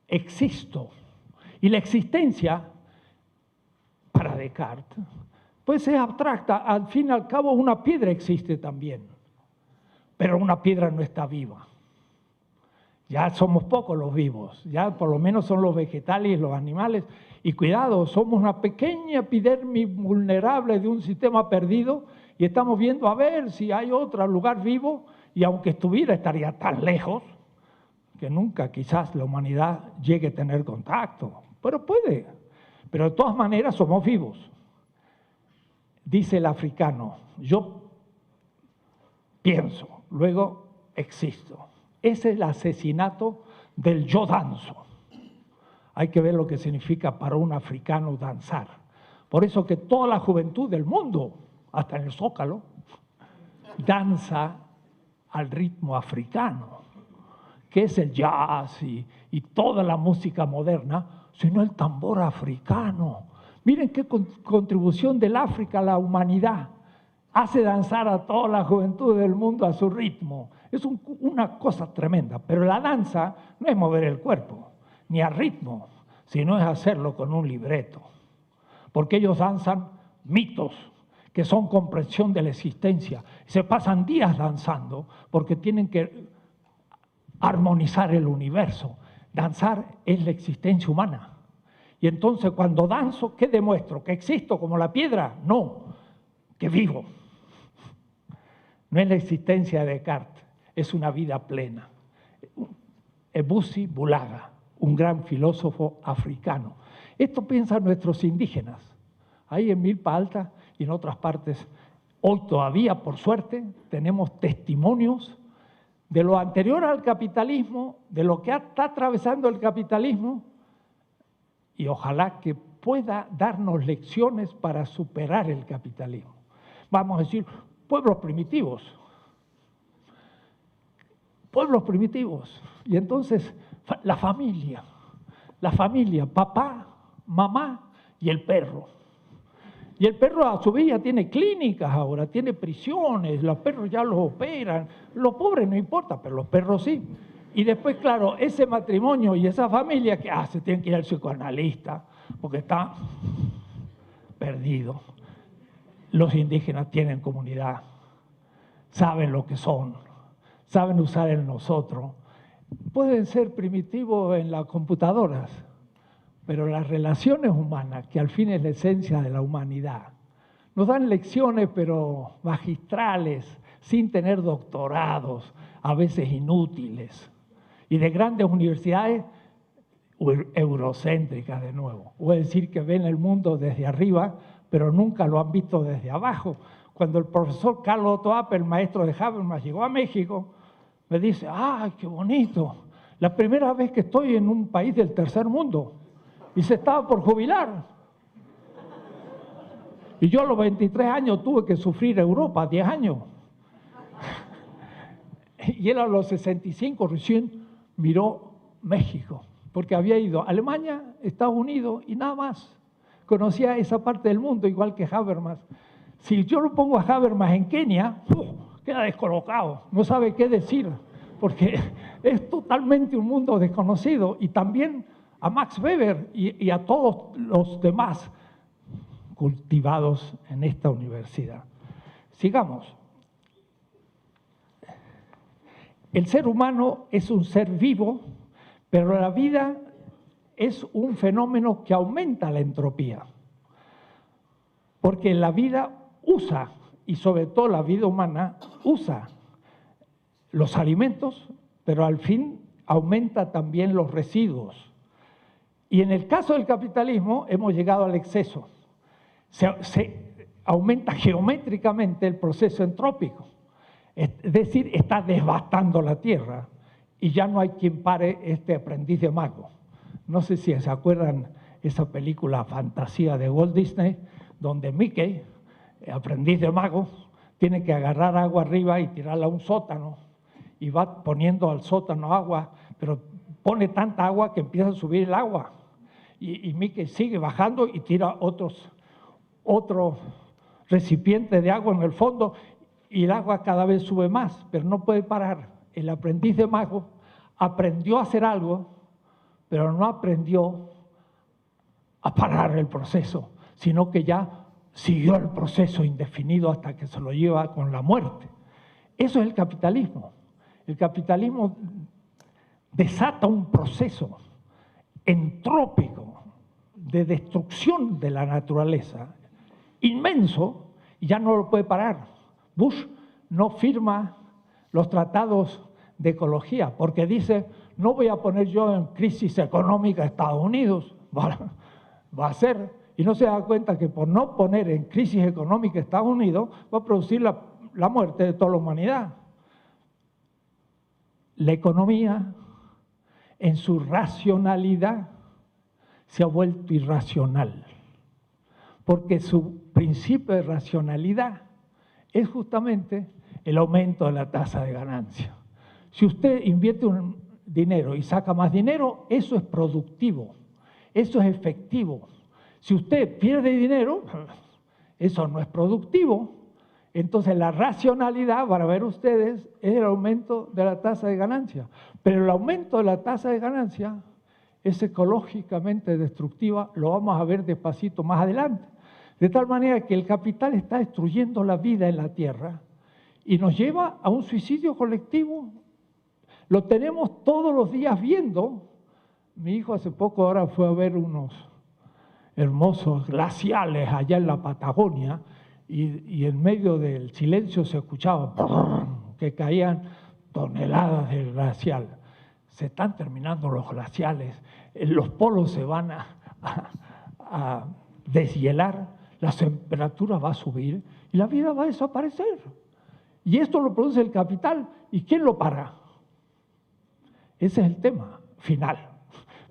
C: existo. Y la existencia, para Descartes, pues es abstracta. Al fin y al cabo, una piedra existe también, pero una piedra no está viva. Ya somos pocos los vivos, ya por lo menos son los vegetales y los animales. Y cuidado, somos una pequeña epidermis vulnerable de un sistema perdido y estamos viendo a ver si hay otro lugar vivo, y aunque estuviera estaría tan lejos que nunca quizás la humanidad llegue a tener contacto. Pero puede. Pero de todas maneras somos vivos. Dice el africano, yo pienso, luego existo. Ese es el asesinato del yo danzo. Hay que ver lo que significa para un africano danzar. Por eso que toda la juventud del mundo, hasta en el Zócalo, danza al ritmo africano, que es el jazz y toda la música moderna, sino el tambor africano. Miren qué contribución del África a la humanidad. Hace danzar a toda la juventud del mundo a su ritmo. Es una cosa tremenda. Pero la danza no es mover el cuerpo, ni al ritmo, sino es hacerlo con un libreto. Porque ellos danzan mitos, que son comprensión de la existencia. Se pasan días danzando porque tienen que armonizar el universo. Danzar es la existencia humana. Y entonces cuando danzo, ¿qué demuestro? ¿Que existo como la piedra? No, que vivo. No es la existencia de Descartes, es una vida plena. Ebusi Bulaga, un gran filósofo africano. Esto piensan nuestros indígenas. Ahí en Milpa Alta y en otras partes, hoy todavía, por suerte, tenemos testimonios de lo anterior al capitalismo, de lo que está atravesando el capitalismo, y ojalá que pueda darnos lecciones para superar el capitalismo. Vamos a decir, pueblos primitivos. Pueblos primitivos. Y entonces, la familia, papá, mamá y el perro. Y el perro a su vez ya tiene clínicas ahora, tiene prisiones, los perros ya los operan. Los pobres no importa, pero los perros sí. Y después, claro, ese matrimonio y esa familia que se tienen que ir al psicoanalista porque está perdido. Los indígenas tienen comunidad, saben lo que son, saben usar el nosotros. Pueden ser primitivos en las computadoras, pero las relaciones humanas, que al fin es la esencia de la humanidad, nos dan lecciones, pero magistrales, sin tener doctorados, a veces inútiles, y de grandes universidades eurocéntricas de nuevo. Es decir, que ven el mundo desde arriba, pero nunca lo han visto desde abajo. cuando el profesor Carlos Otto Apel, el maestro de Habermas, llegó a México, me dice, ¡ay, qué bonito! La primera vez que estoy en un país del tercer mundo. Y se estaba por jubilar. Y yo a los 23 años tuve que sufrir Europa, 10 años. Y él a los 65 recién miró México, porque había ido a Alemania, Estados Unidos y nada más. Conocía esa parte del mundo, igual que Habermas. Si yo lo pongo a Habermas en Kenia, queda descolocado, no sabe qué decir, porque es totalmente un mundo desconocido. Y también a Max Weber y a todos los demás cultivados en esta universidad. Sigamos. El ser humano es un ser vivo, pero la vida es un fenómeno que aumenta la entropía. Porque la vida usa, y sobre todo la vida humana, usa los alimentos, pero al fin aumenta también los residuos. Y en el caso del capitalismo hemos llegado al exceso. Se aumenta geométricamente el proceso entrópico. Es decir, está devastando la tierra y ya no hay quien pare este aprendiz de mago. No sé si se acuerdan esa película fantasía de Walt Disney, donde Mickey, aprendiz de mago, tiene que agarrar agua arriba y tirarla a un sótano y va poniendo al sótano agua, pero pone tanta agua que empieza a subir el agua y Mickey sigue bajando y tira otro recipiente de agua en el fondo y el agua cada vez sube más, pero no puede parar. El aprendiz de mago aprendió a hacer algo, pero no aprendió a parar el proceso, sino que ya siguió el proceso indefinido hasta que se lo lleva con la muerte. Eso es el capitalismo. El capitalismo desata un proceso entrópico de destrucción de la naturaleza inmenso y ya no lo puede parar. Bush no firma los tratados de ecología porque dice, no voy a poner yo en crisis económica a Estados Unidos, va a ser, y no se da cuenta que por no poner en crisis económica a Estados Unidos va a producir la muerte de toda la humanidad. La economía, en su racionalidad, se ha vuelto irracional, porque su principio de racionalidad es justamente el aumento de la tasa de ganancia. Si usted invierte un dinero y saca más dinero, eso es productivo, eso es efectivo. Si usted pierde dinero, eso no es productivo. Entonces la racionalidad, para ver ustedes, es el aumento de la tasa de ganancia. Pero el aumento de la tasa de ganancia es ecológicamente destructiva, lo vamos a ver despacito más adelante. De tal manera que el capital está destruyendo la vida en la tierra y nos lleva a un suicidio colectivo. Lo tenemos todos los días viendo. Mi hijo hace poco ahora fue a ver unos hermosos glaciales allá en la Patagonia y en medio del silencio se escuchaba que caían toneladas de glacial. Se están terminando los glaciales, los polos se van a deshielar, la temperatura va a subir y la vida va a desaparecer. Y esto lo produce el capital. ¿Y quién lo para? Ese es el tema final.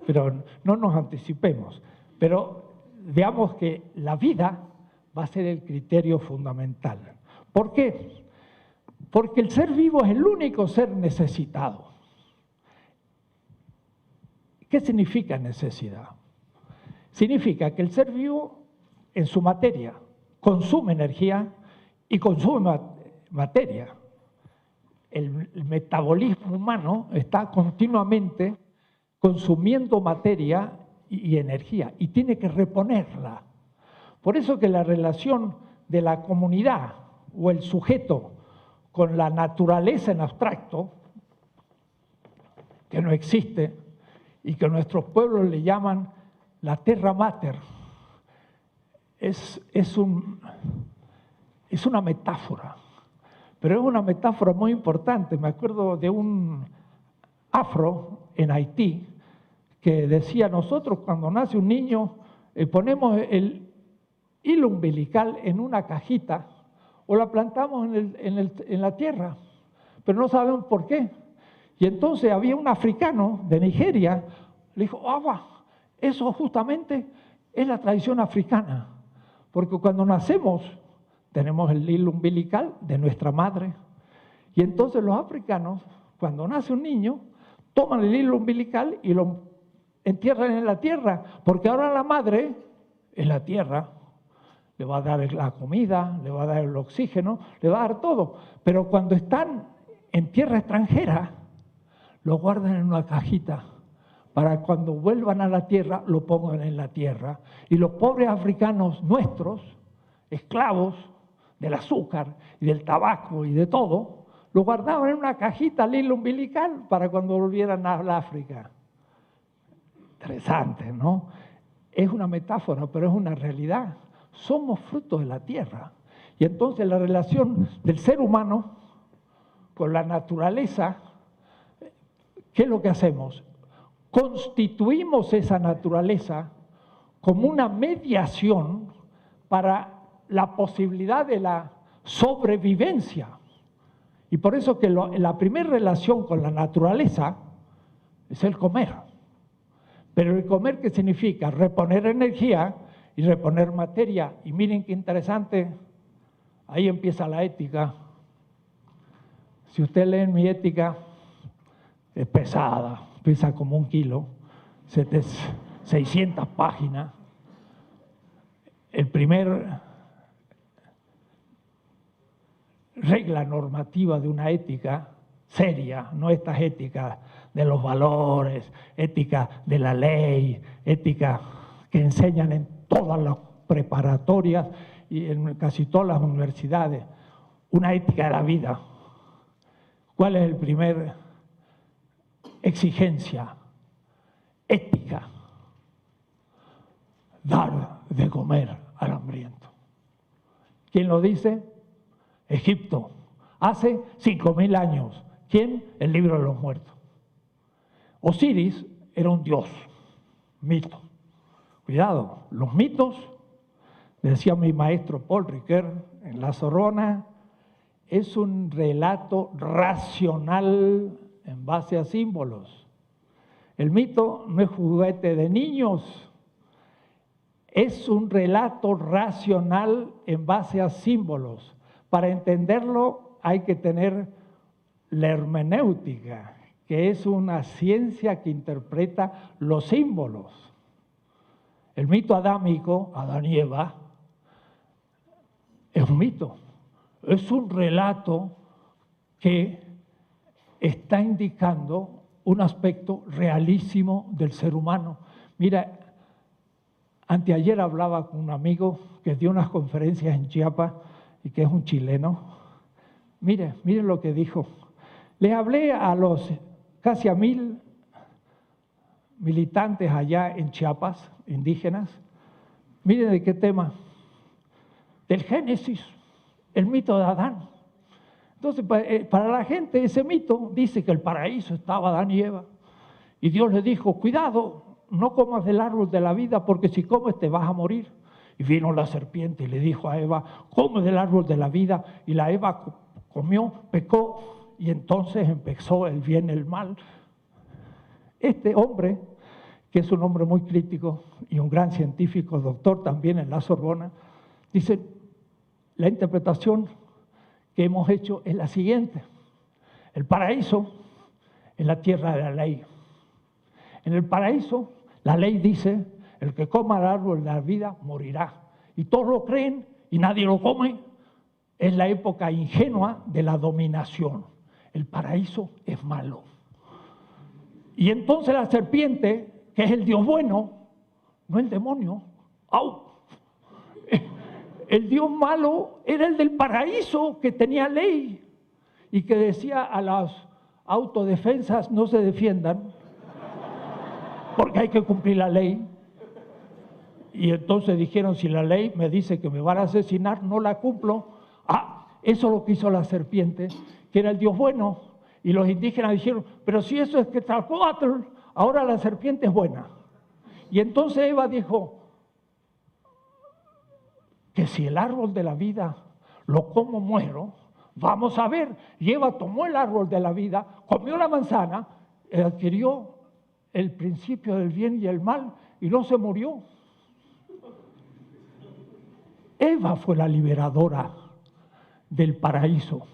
C: Pero no nos anticipemos. Pero veamos que la vida va a ser el criterio fundamental. ¿Por qué? Porque el ser vivo es el único ser necesitado. ¿Qué significa necesidad? Significa que el ser vivo en su materia consume energía y consume materia. El metabolismo humano está continuamente consumiendo materia y energía y tiene que reponerla. Por eso que la relación de la comunidad o el sujeto con la naturaleza en abstracto, que no existe y que nuestros pueblos le llaman la terra mater, es una metáfora, pero es una metáfora muy importante. Me acuerdo de un afro en Haití que decía, nosotros cuando nace un niño ponemos el hilo umbilical en una cajita o la plantamos en la tierra, pero no sabemos por qué. Y entonces había un africano de Nigeria, le dijo, eso justamente es la tradición africana, porque cuando nacemos tenemos el hilo umbilical de nuestra madre, y entonces los africanos, cuando nace un niño, toman el hilo umbilical y lo entierran en la tierra, porque ahora la madre en la tierra le va a dar la comida, le va a dar el oxígeno, le va a dar todo, pero cuando están en tierra extranjera, lo guardan en una cajita, para cuando vuelvan a la tierra, lo pongan en la tierra. Y los pobres africanos nuestros, esclavos del azúcar y del tabaco y de todo, lo guardaban en una cajita al hilo umbilical para cuando volvieran al África. Interesante, ¿no? Es una metáfora, pero es una realidad. Somos frutos de la tierra. Y entonces la relación del ser humano con la naturaleza, ¿qué es lo que hacemos? Constituimos esa naturaleza como una mediación para la posibilidad de la sobrevivencia. Y por eso que la primera relación con la naturaleza es el comer. Pero el comer, ¿qué significa? Reponer energía y reponer materia. Y miren qué interesante, ahí empieza la ética. Si usted lee mi ética, es pesada, pesa como 1 kilo, 600 páginas. El primer regla normativa de una ética seria, no estas éticas de los valores, ética de la ley, ética que enseñan en todas las preparatorias y en casi todas las universidades, una ética de la vida. ¿Cuál es el primer exigencia? Ética. Dar de comer al hambriento. ¿Quién lo dice? Egipto. Hace 5000 años. ¿Quién? El libro de los muertos. Osiris era un dios, mito. Cuidado, los mitos, decía mi maestro Paul Ricoeur en La Sorbona, es un relato racional en base a símbolos. El mito no es juguete de niños, es un relato racional en base a símbolos. Para entenderlo hay que tener la hermenéutica, que es una ciencia que interpreta los símbolos. El mito adámico, Adán y Eva, es un mito, es un relato que está indicando un aspecto realísimo del ser humano. Mira, anteayer hablaba con un amigo que dio unas conferencias en Chiapas y que es un chileno. Mire lo que dijo. Les hablé a los casi a 1000 militantes allá en Chiapas, indígenas. Miren de qué tema. Del Génesis, el mito de Adán. Entonces, para la gente ese mito dice que el paraíso estaba Adán y Eva. Y Dios le dijo, cuidado, no comas del árbol de la vida porque si comes te vas a morir. Y vino la serpiente y le dijo a Eva, come del árbol de la vida. Y la Eva comió, pecó y entonces empezó el bien y el mal. Este hombre, que es un hombre muy crítico y un gran científico, doctor también en la Sorbona, dice, la interpretación que hemos hecho es la siguiente. El paraíso es la tierra de la ley. En el paraíso, la ley dice, el que coma el árbol de la vida morirá. Y todos lo creen y nadie lo come. Es la época ingenua de la dominación. El paraíso es malo. Y entonces la serpiente, que es el Dios bueno, no el demonio, el Dios malo era el del paraíso que tenía ley y que decía a las autodefensas no se defiendan porque hay que cumplir la ley. Y entonces dijeron, si la ley me dice que me van a asesinar, no la cumplo. Eso es lo que hizo la serpiente, que era el Dios bueno. Y los indígenas dijeron, pero si eso es Quetzalcóatl, ahora la serpiente es buena. Y entonces Eva dijo que si el árbol de la vida lo como, muero. Vamos a ver. Y Eva tomó el árbol de la vida, comió la manzana, adquirió el principio del bien y el mal y no se murió. Eva fue la liberadora del paraíso.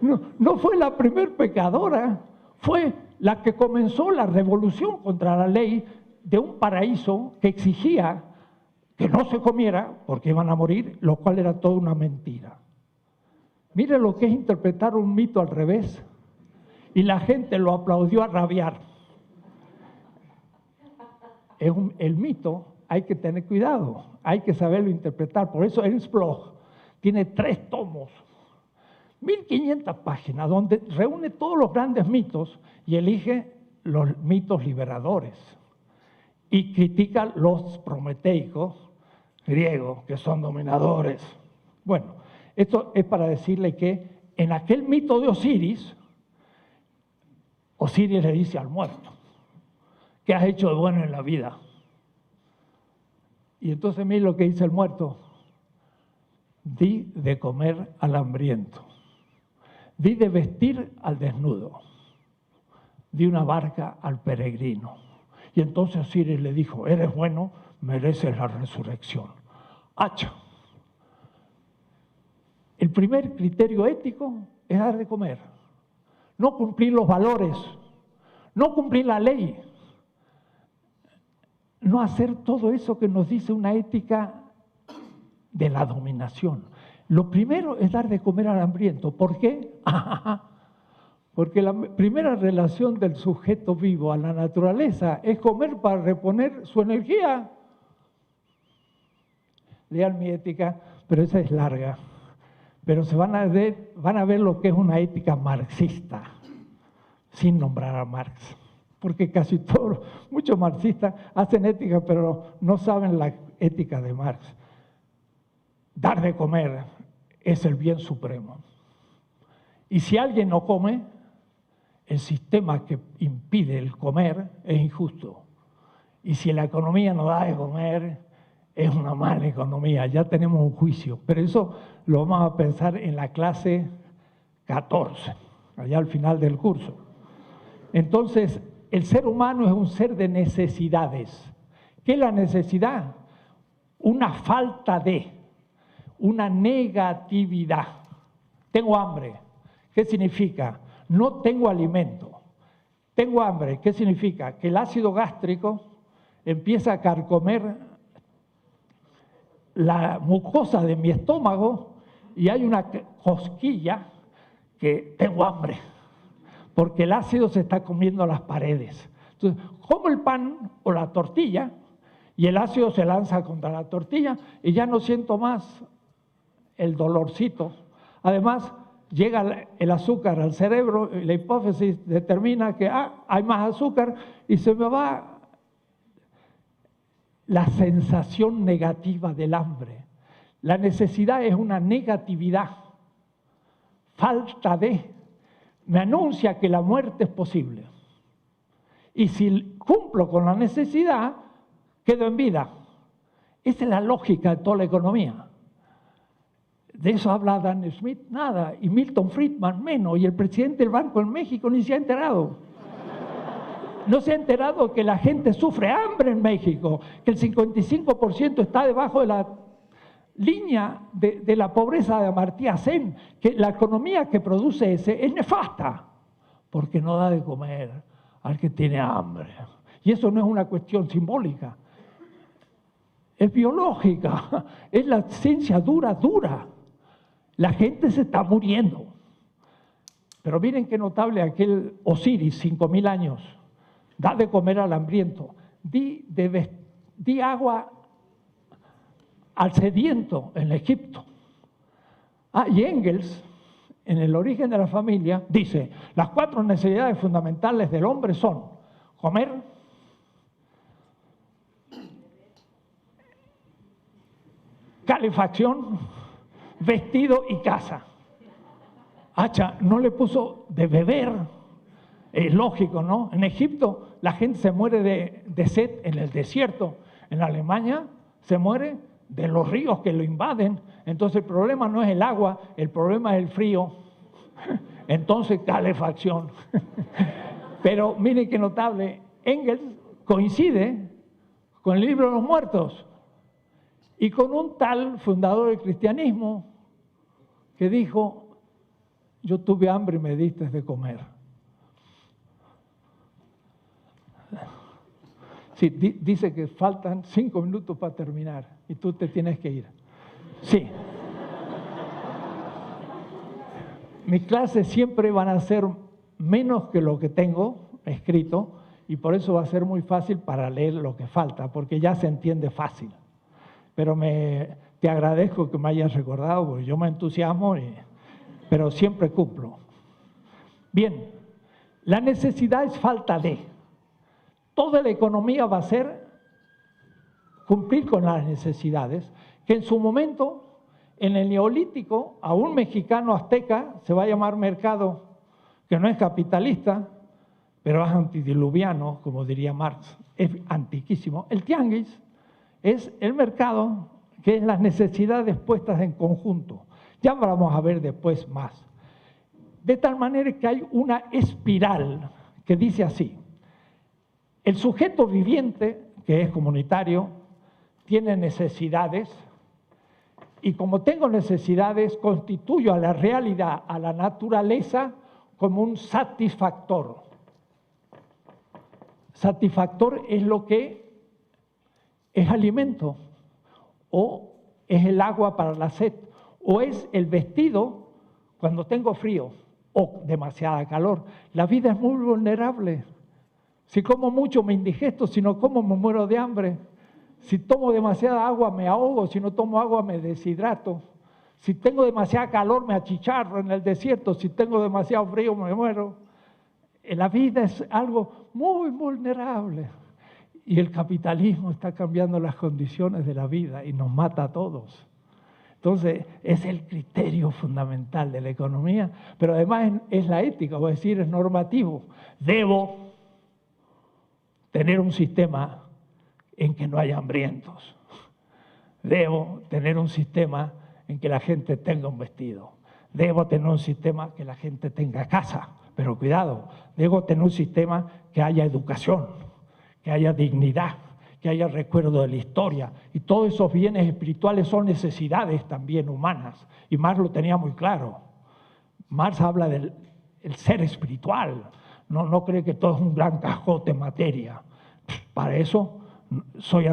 C: No fue la primer pecadora, fue la que comenzó la revolución contra la ley de un paraíso que exigía que no se comiera porque iban a morir, lo cual era toda una mentira. Mire lo que es interpretar un mito al revés. Y la gente lo aplaudió a rabiar. El mito hay que tener cuidado, hay que saberlo interpretar. Por eso Ernst Bloch tiene 3 tomos, 1500 páginas, donde reúne todos los grandes mitos y elige los mitos liberadores. Y critica los prometeicos griegos, que son dominadores. Bueno, esto es para decirle que en aquel mito de Osiris, Osiris le dice al muerto: ¿qué has hecho de bueno en la vida? Y entonces mire lo que dice el muerto: di de comer al hambriento, di de vestir al desnudo, di una barca al peregrino. Y entonces Osiris le dijo: eres bueno, mereces la resurrección. ¡Hacha! El primer criterio ético es dar de comer, no cumplir los valores, no cumplir la ley, no hacer todo eso que nos dice una ética de la dominación. Lo primero es dar de comer al hambriento. ¿Por qué? Porque la primera relación del sujeto vivo a la naturaleza es comer para reponer su energía. Lean mi ética, pero esa es larga. Pero van a ver lo que es una ética marxista, sin nombrar a Marx. Porque casi todos, muchos marxistas hacen ética, pero no saben la ética de Marx. Dar de comer es el bien supremo. Y si alguien no come, el sistema que impide el comer es injusto. Y si la economía no da de comer, es una mala economía. Ya tenemos un juicio, pero eso lo vamos a pensar en la clase 14, allá al final del curso. Entonces, el ser humano es un ser de necesidades. ¿Qué es la necesidad? Una falta de, una negatividad. Tengo hambre. ¿Qué significa? No tengo alimento. Tengo hambre. ¿Qué significa? Que el ácido gástrico empieza a carcomer la mucosa de mi estómago y hay una cosquilla que tengo hambre, porque el ácido se está comiendo las paredes. Entonces, como el pan o la tortilla y el ácido se lanza contra la tortilla y ya no siento más el dolorcito. Además, llega el azúcar al cerebro y la hipófisis determina que hay más azúcar y se me va la sensación negativa del hambre. La necesidad es una negatividad, falta de, me anuncia que la muerte es posible. Y si cumplo con la necesidad, quedo en vida. Esa es la lógica de toda la economía. De eso habla Adam Smith, nada, y Milton Friedman menos, y el presidente del Banco en México ni se ha enterado. No se ha enterado que la gente sufre hambre en México, que el 55% está debajo de la línea de la pobreza de Amartya Sen, que la economía que produce ese es nefasta, porque no da de comer al que tiene hambre. Y eso no es una cuestión simbólica, es biológica, es la ciencia dura. La gente se está muriendo. Pero miren qué notable aquel Osiris, 5000 años. Da de comer al hambriento, di agua al sediento en Egipto. Y Engels, en El origen de la familia, dice: las 4 necesidades fundamentales del hombre son comer, calefacción, vestido y casa. No le puso de beber. Es lógico, ¿no? En Egipto la gente se muere de sed en el desierto. En Alemania se muere de los ríos que lo invaden. Entonces el problema no es el agua, el problema es el frío. Entonces calefacción. Pero miren qué notable, Engels coincide con el libro de los muertos y con un tal fundador del cristianismo que dijo: yo tuve hambre y me diste de comer. Sí, dice que faltan 5 minutos para terminar y tú te tienes que ir. Sí. Mis clases siempre van a ser menos que lo que tengo escrito y por eso va a ser muy fácil para leer lo que falta, porque ya se entiende fácil. Pero te agradezco que me hayas recordado, porque yo me entusiasmo, pero siempre cumplo. Bien, la necesidad es falta de. Toda la economía va a ser cumplir con las necesidades, que en su momento, en el Neolítico, a un mexicano azteca se va a llamar mercado, que no es capitalista, pero es antidiluviano, como diría Marx, es antiquísimo. El tianguis es el mercado, que es las necesidades puestas en conjunto. Ya vamos a ver después más. De tal manera que hay una espiral que dice así: el sujeto viviente, que es comunitario, tiene necesidades, y como tengo necesidades, constituyo a la realidad, a la naturaleza, como un satisfactor. Satisfactor es lo que es alimento, o es el agua para la sed, o es el vestido cuando tengo frío o demasiada calor. La vida es muy vulnerable. Si como mucho me indigesto, si no como me muero de hambre. Si tomo demasiada agua me ahogo, si no tomo agua me deshidrato. Si tengo demasiada calor me achicharro en el desierto, si tengo demasiado frío me muero. La vida es algo muy vulnerable y el capitalismo está cambiando las condiciones de la vida y nos mata a todos. Entonces es el criterio fundamental de la economía, pero además es la ética, es decir, es normativo. Debo tener un sistema en que no haya hambrientos. Debo tener un sistema en que la gente tenga un vestido. Debo tener un sistema que la gente tenga casa, pero cuidado, debo tener un sistema que haya educación, que haya dignidad, que haya recuerdo de la historia. Y todos esos bienes espirituales son necesidades también humanas. Y Marx lo tenía muy claro. Marx habla del ser espiritual. No cree que todo es un gran cajote materia. Para eso soy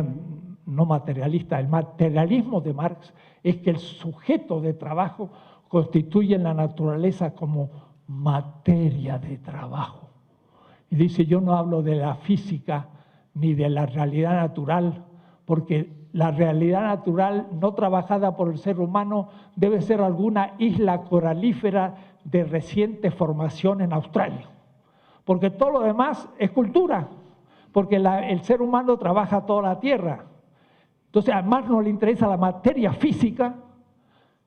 C: no materialista. El materialismo de Marx es que el sujeto de trabajo constituye en la naturaleza como materia de trabajo. Y dice, yo no hablo de la física ni de la realidad natural, porque la realidad natural no trabajada por el ser humano debe ser alguna isla coralífera de reciente formación en Australia, porque todo lo demás es cultura, porque el ser humano trabaja toda la tierra. Entonces, además no le interesa la materia física,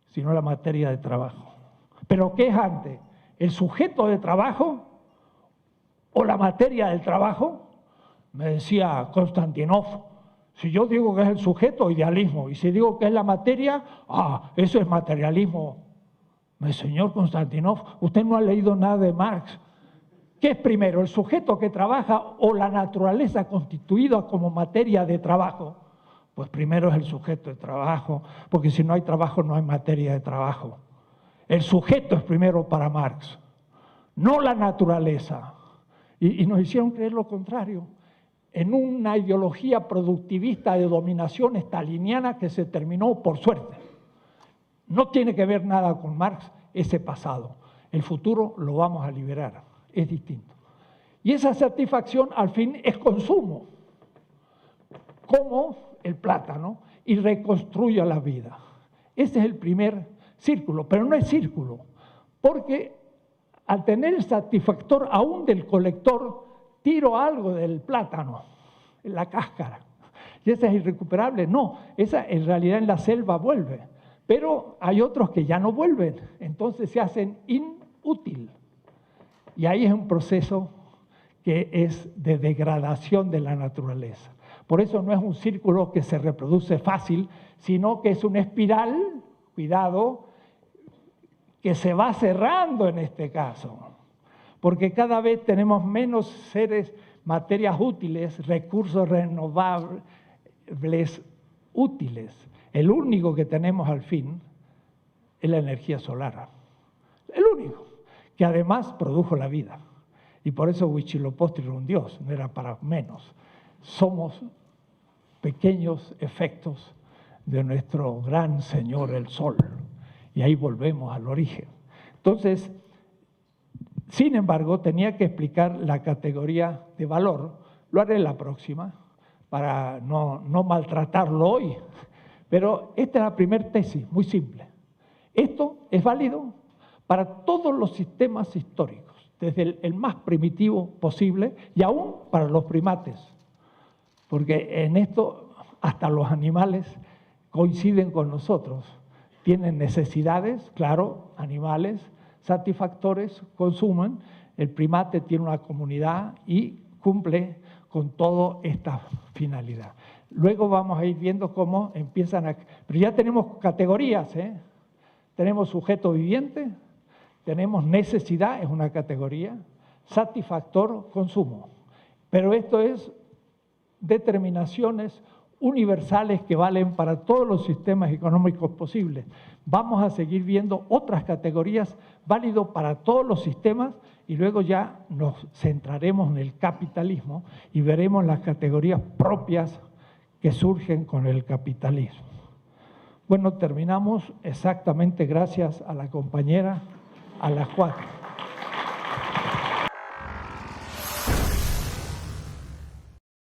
C: sino la materia de trabajo. ¿Pero qué es antes? ¿El sujeto de trabajo o la materia del trabajo? Me decía Konstantinov, si yo digo que es el sujeto, idealismo, y si digo que es la materia, eso es materialismo. Señor Konstantinov, usted no ha leído nada de Marx. ¿Qué es primero, el sujeto que trabaja o la naturaleza constituida como materia de trabajo? Pues primero es el sujeto de trabajo, porque si no hay trabajo no hay materia de trabajo. El sujeto es primero para Marx, no la naturaleza. Y nos hicieron creer lo contrario, en una ideología productivista de dominación staliniana que se terminó por suerte. No tiene que ver nada con Marx ese pasado. El futuro lo vamos a liberar, es distinto. Y esa satisfacción al fin es consumo, como el plátano, y reconstruye la vida. Ese es el primer círculo, pero no es círculo, porque al tener el satisfactor aún del colector, tiro algo del plátano, en la cáscara, y esa es irrecuperable. No, esa en realidad en la selva vuelve, pero hay otros que ya no vuelven, entonces se hacen inútil. Y ahí es un proceso que es de degradación de la naturaleza. Por eso no es un círculo que se reproduce fácil, sino que es una espiral, cuidado, que se va cerrando en este caso. Porque cada vez tenemos menos seres, materias útiles, recursos renovables útiles. El único que tenemos al fin es la energía solar. El único, que además produjo la vida. Y por eso Huitzilopochtli era un dios, no era para menos. Somos pequeños efectos de nuestro gran Señor, el Sol. Y ahí volvemos al origen. Entonces, sin embargo, tenía que explicar la categoría de valor. Lo haré la próxima, para no maltratarlo hoy. Pero esta es la primera tesis, muy simple. Esto es válido para todos los sistemas históricos, desde el más primitivo posible y aún para los primates. Porque en esto hasta los animales coinciden con nosotros. Tienen necesidades, claro, animales, satisfactores, consumen. El primate tiene una comunidad y cumple con toda esta finalidad. Luego vamos a ir viendo cómo empiezan a... Pero ya tenemos categorías, ¿eh? Tenemos sujeto viviente, tenemos necesidad, es una categoría, satisfactor, consumo. Pero esto es determinaciones universales que valen para todos los sistemas económicos posibles. Vamos a seguir viendo otras categorías válidas para todos los sistemas y luego ya nos centraremos en el capitalismo y veremos las categorías propias que surgen con el capitalismo. Bueno, terminamos exactamente gracias a la compañera a las 4.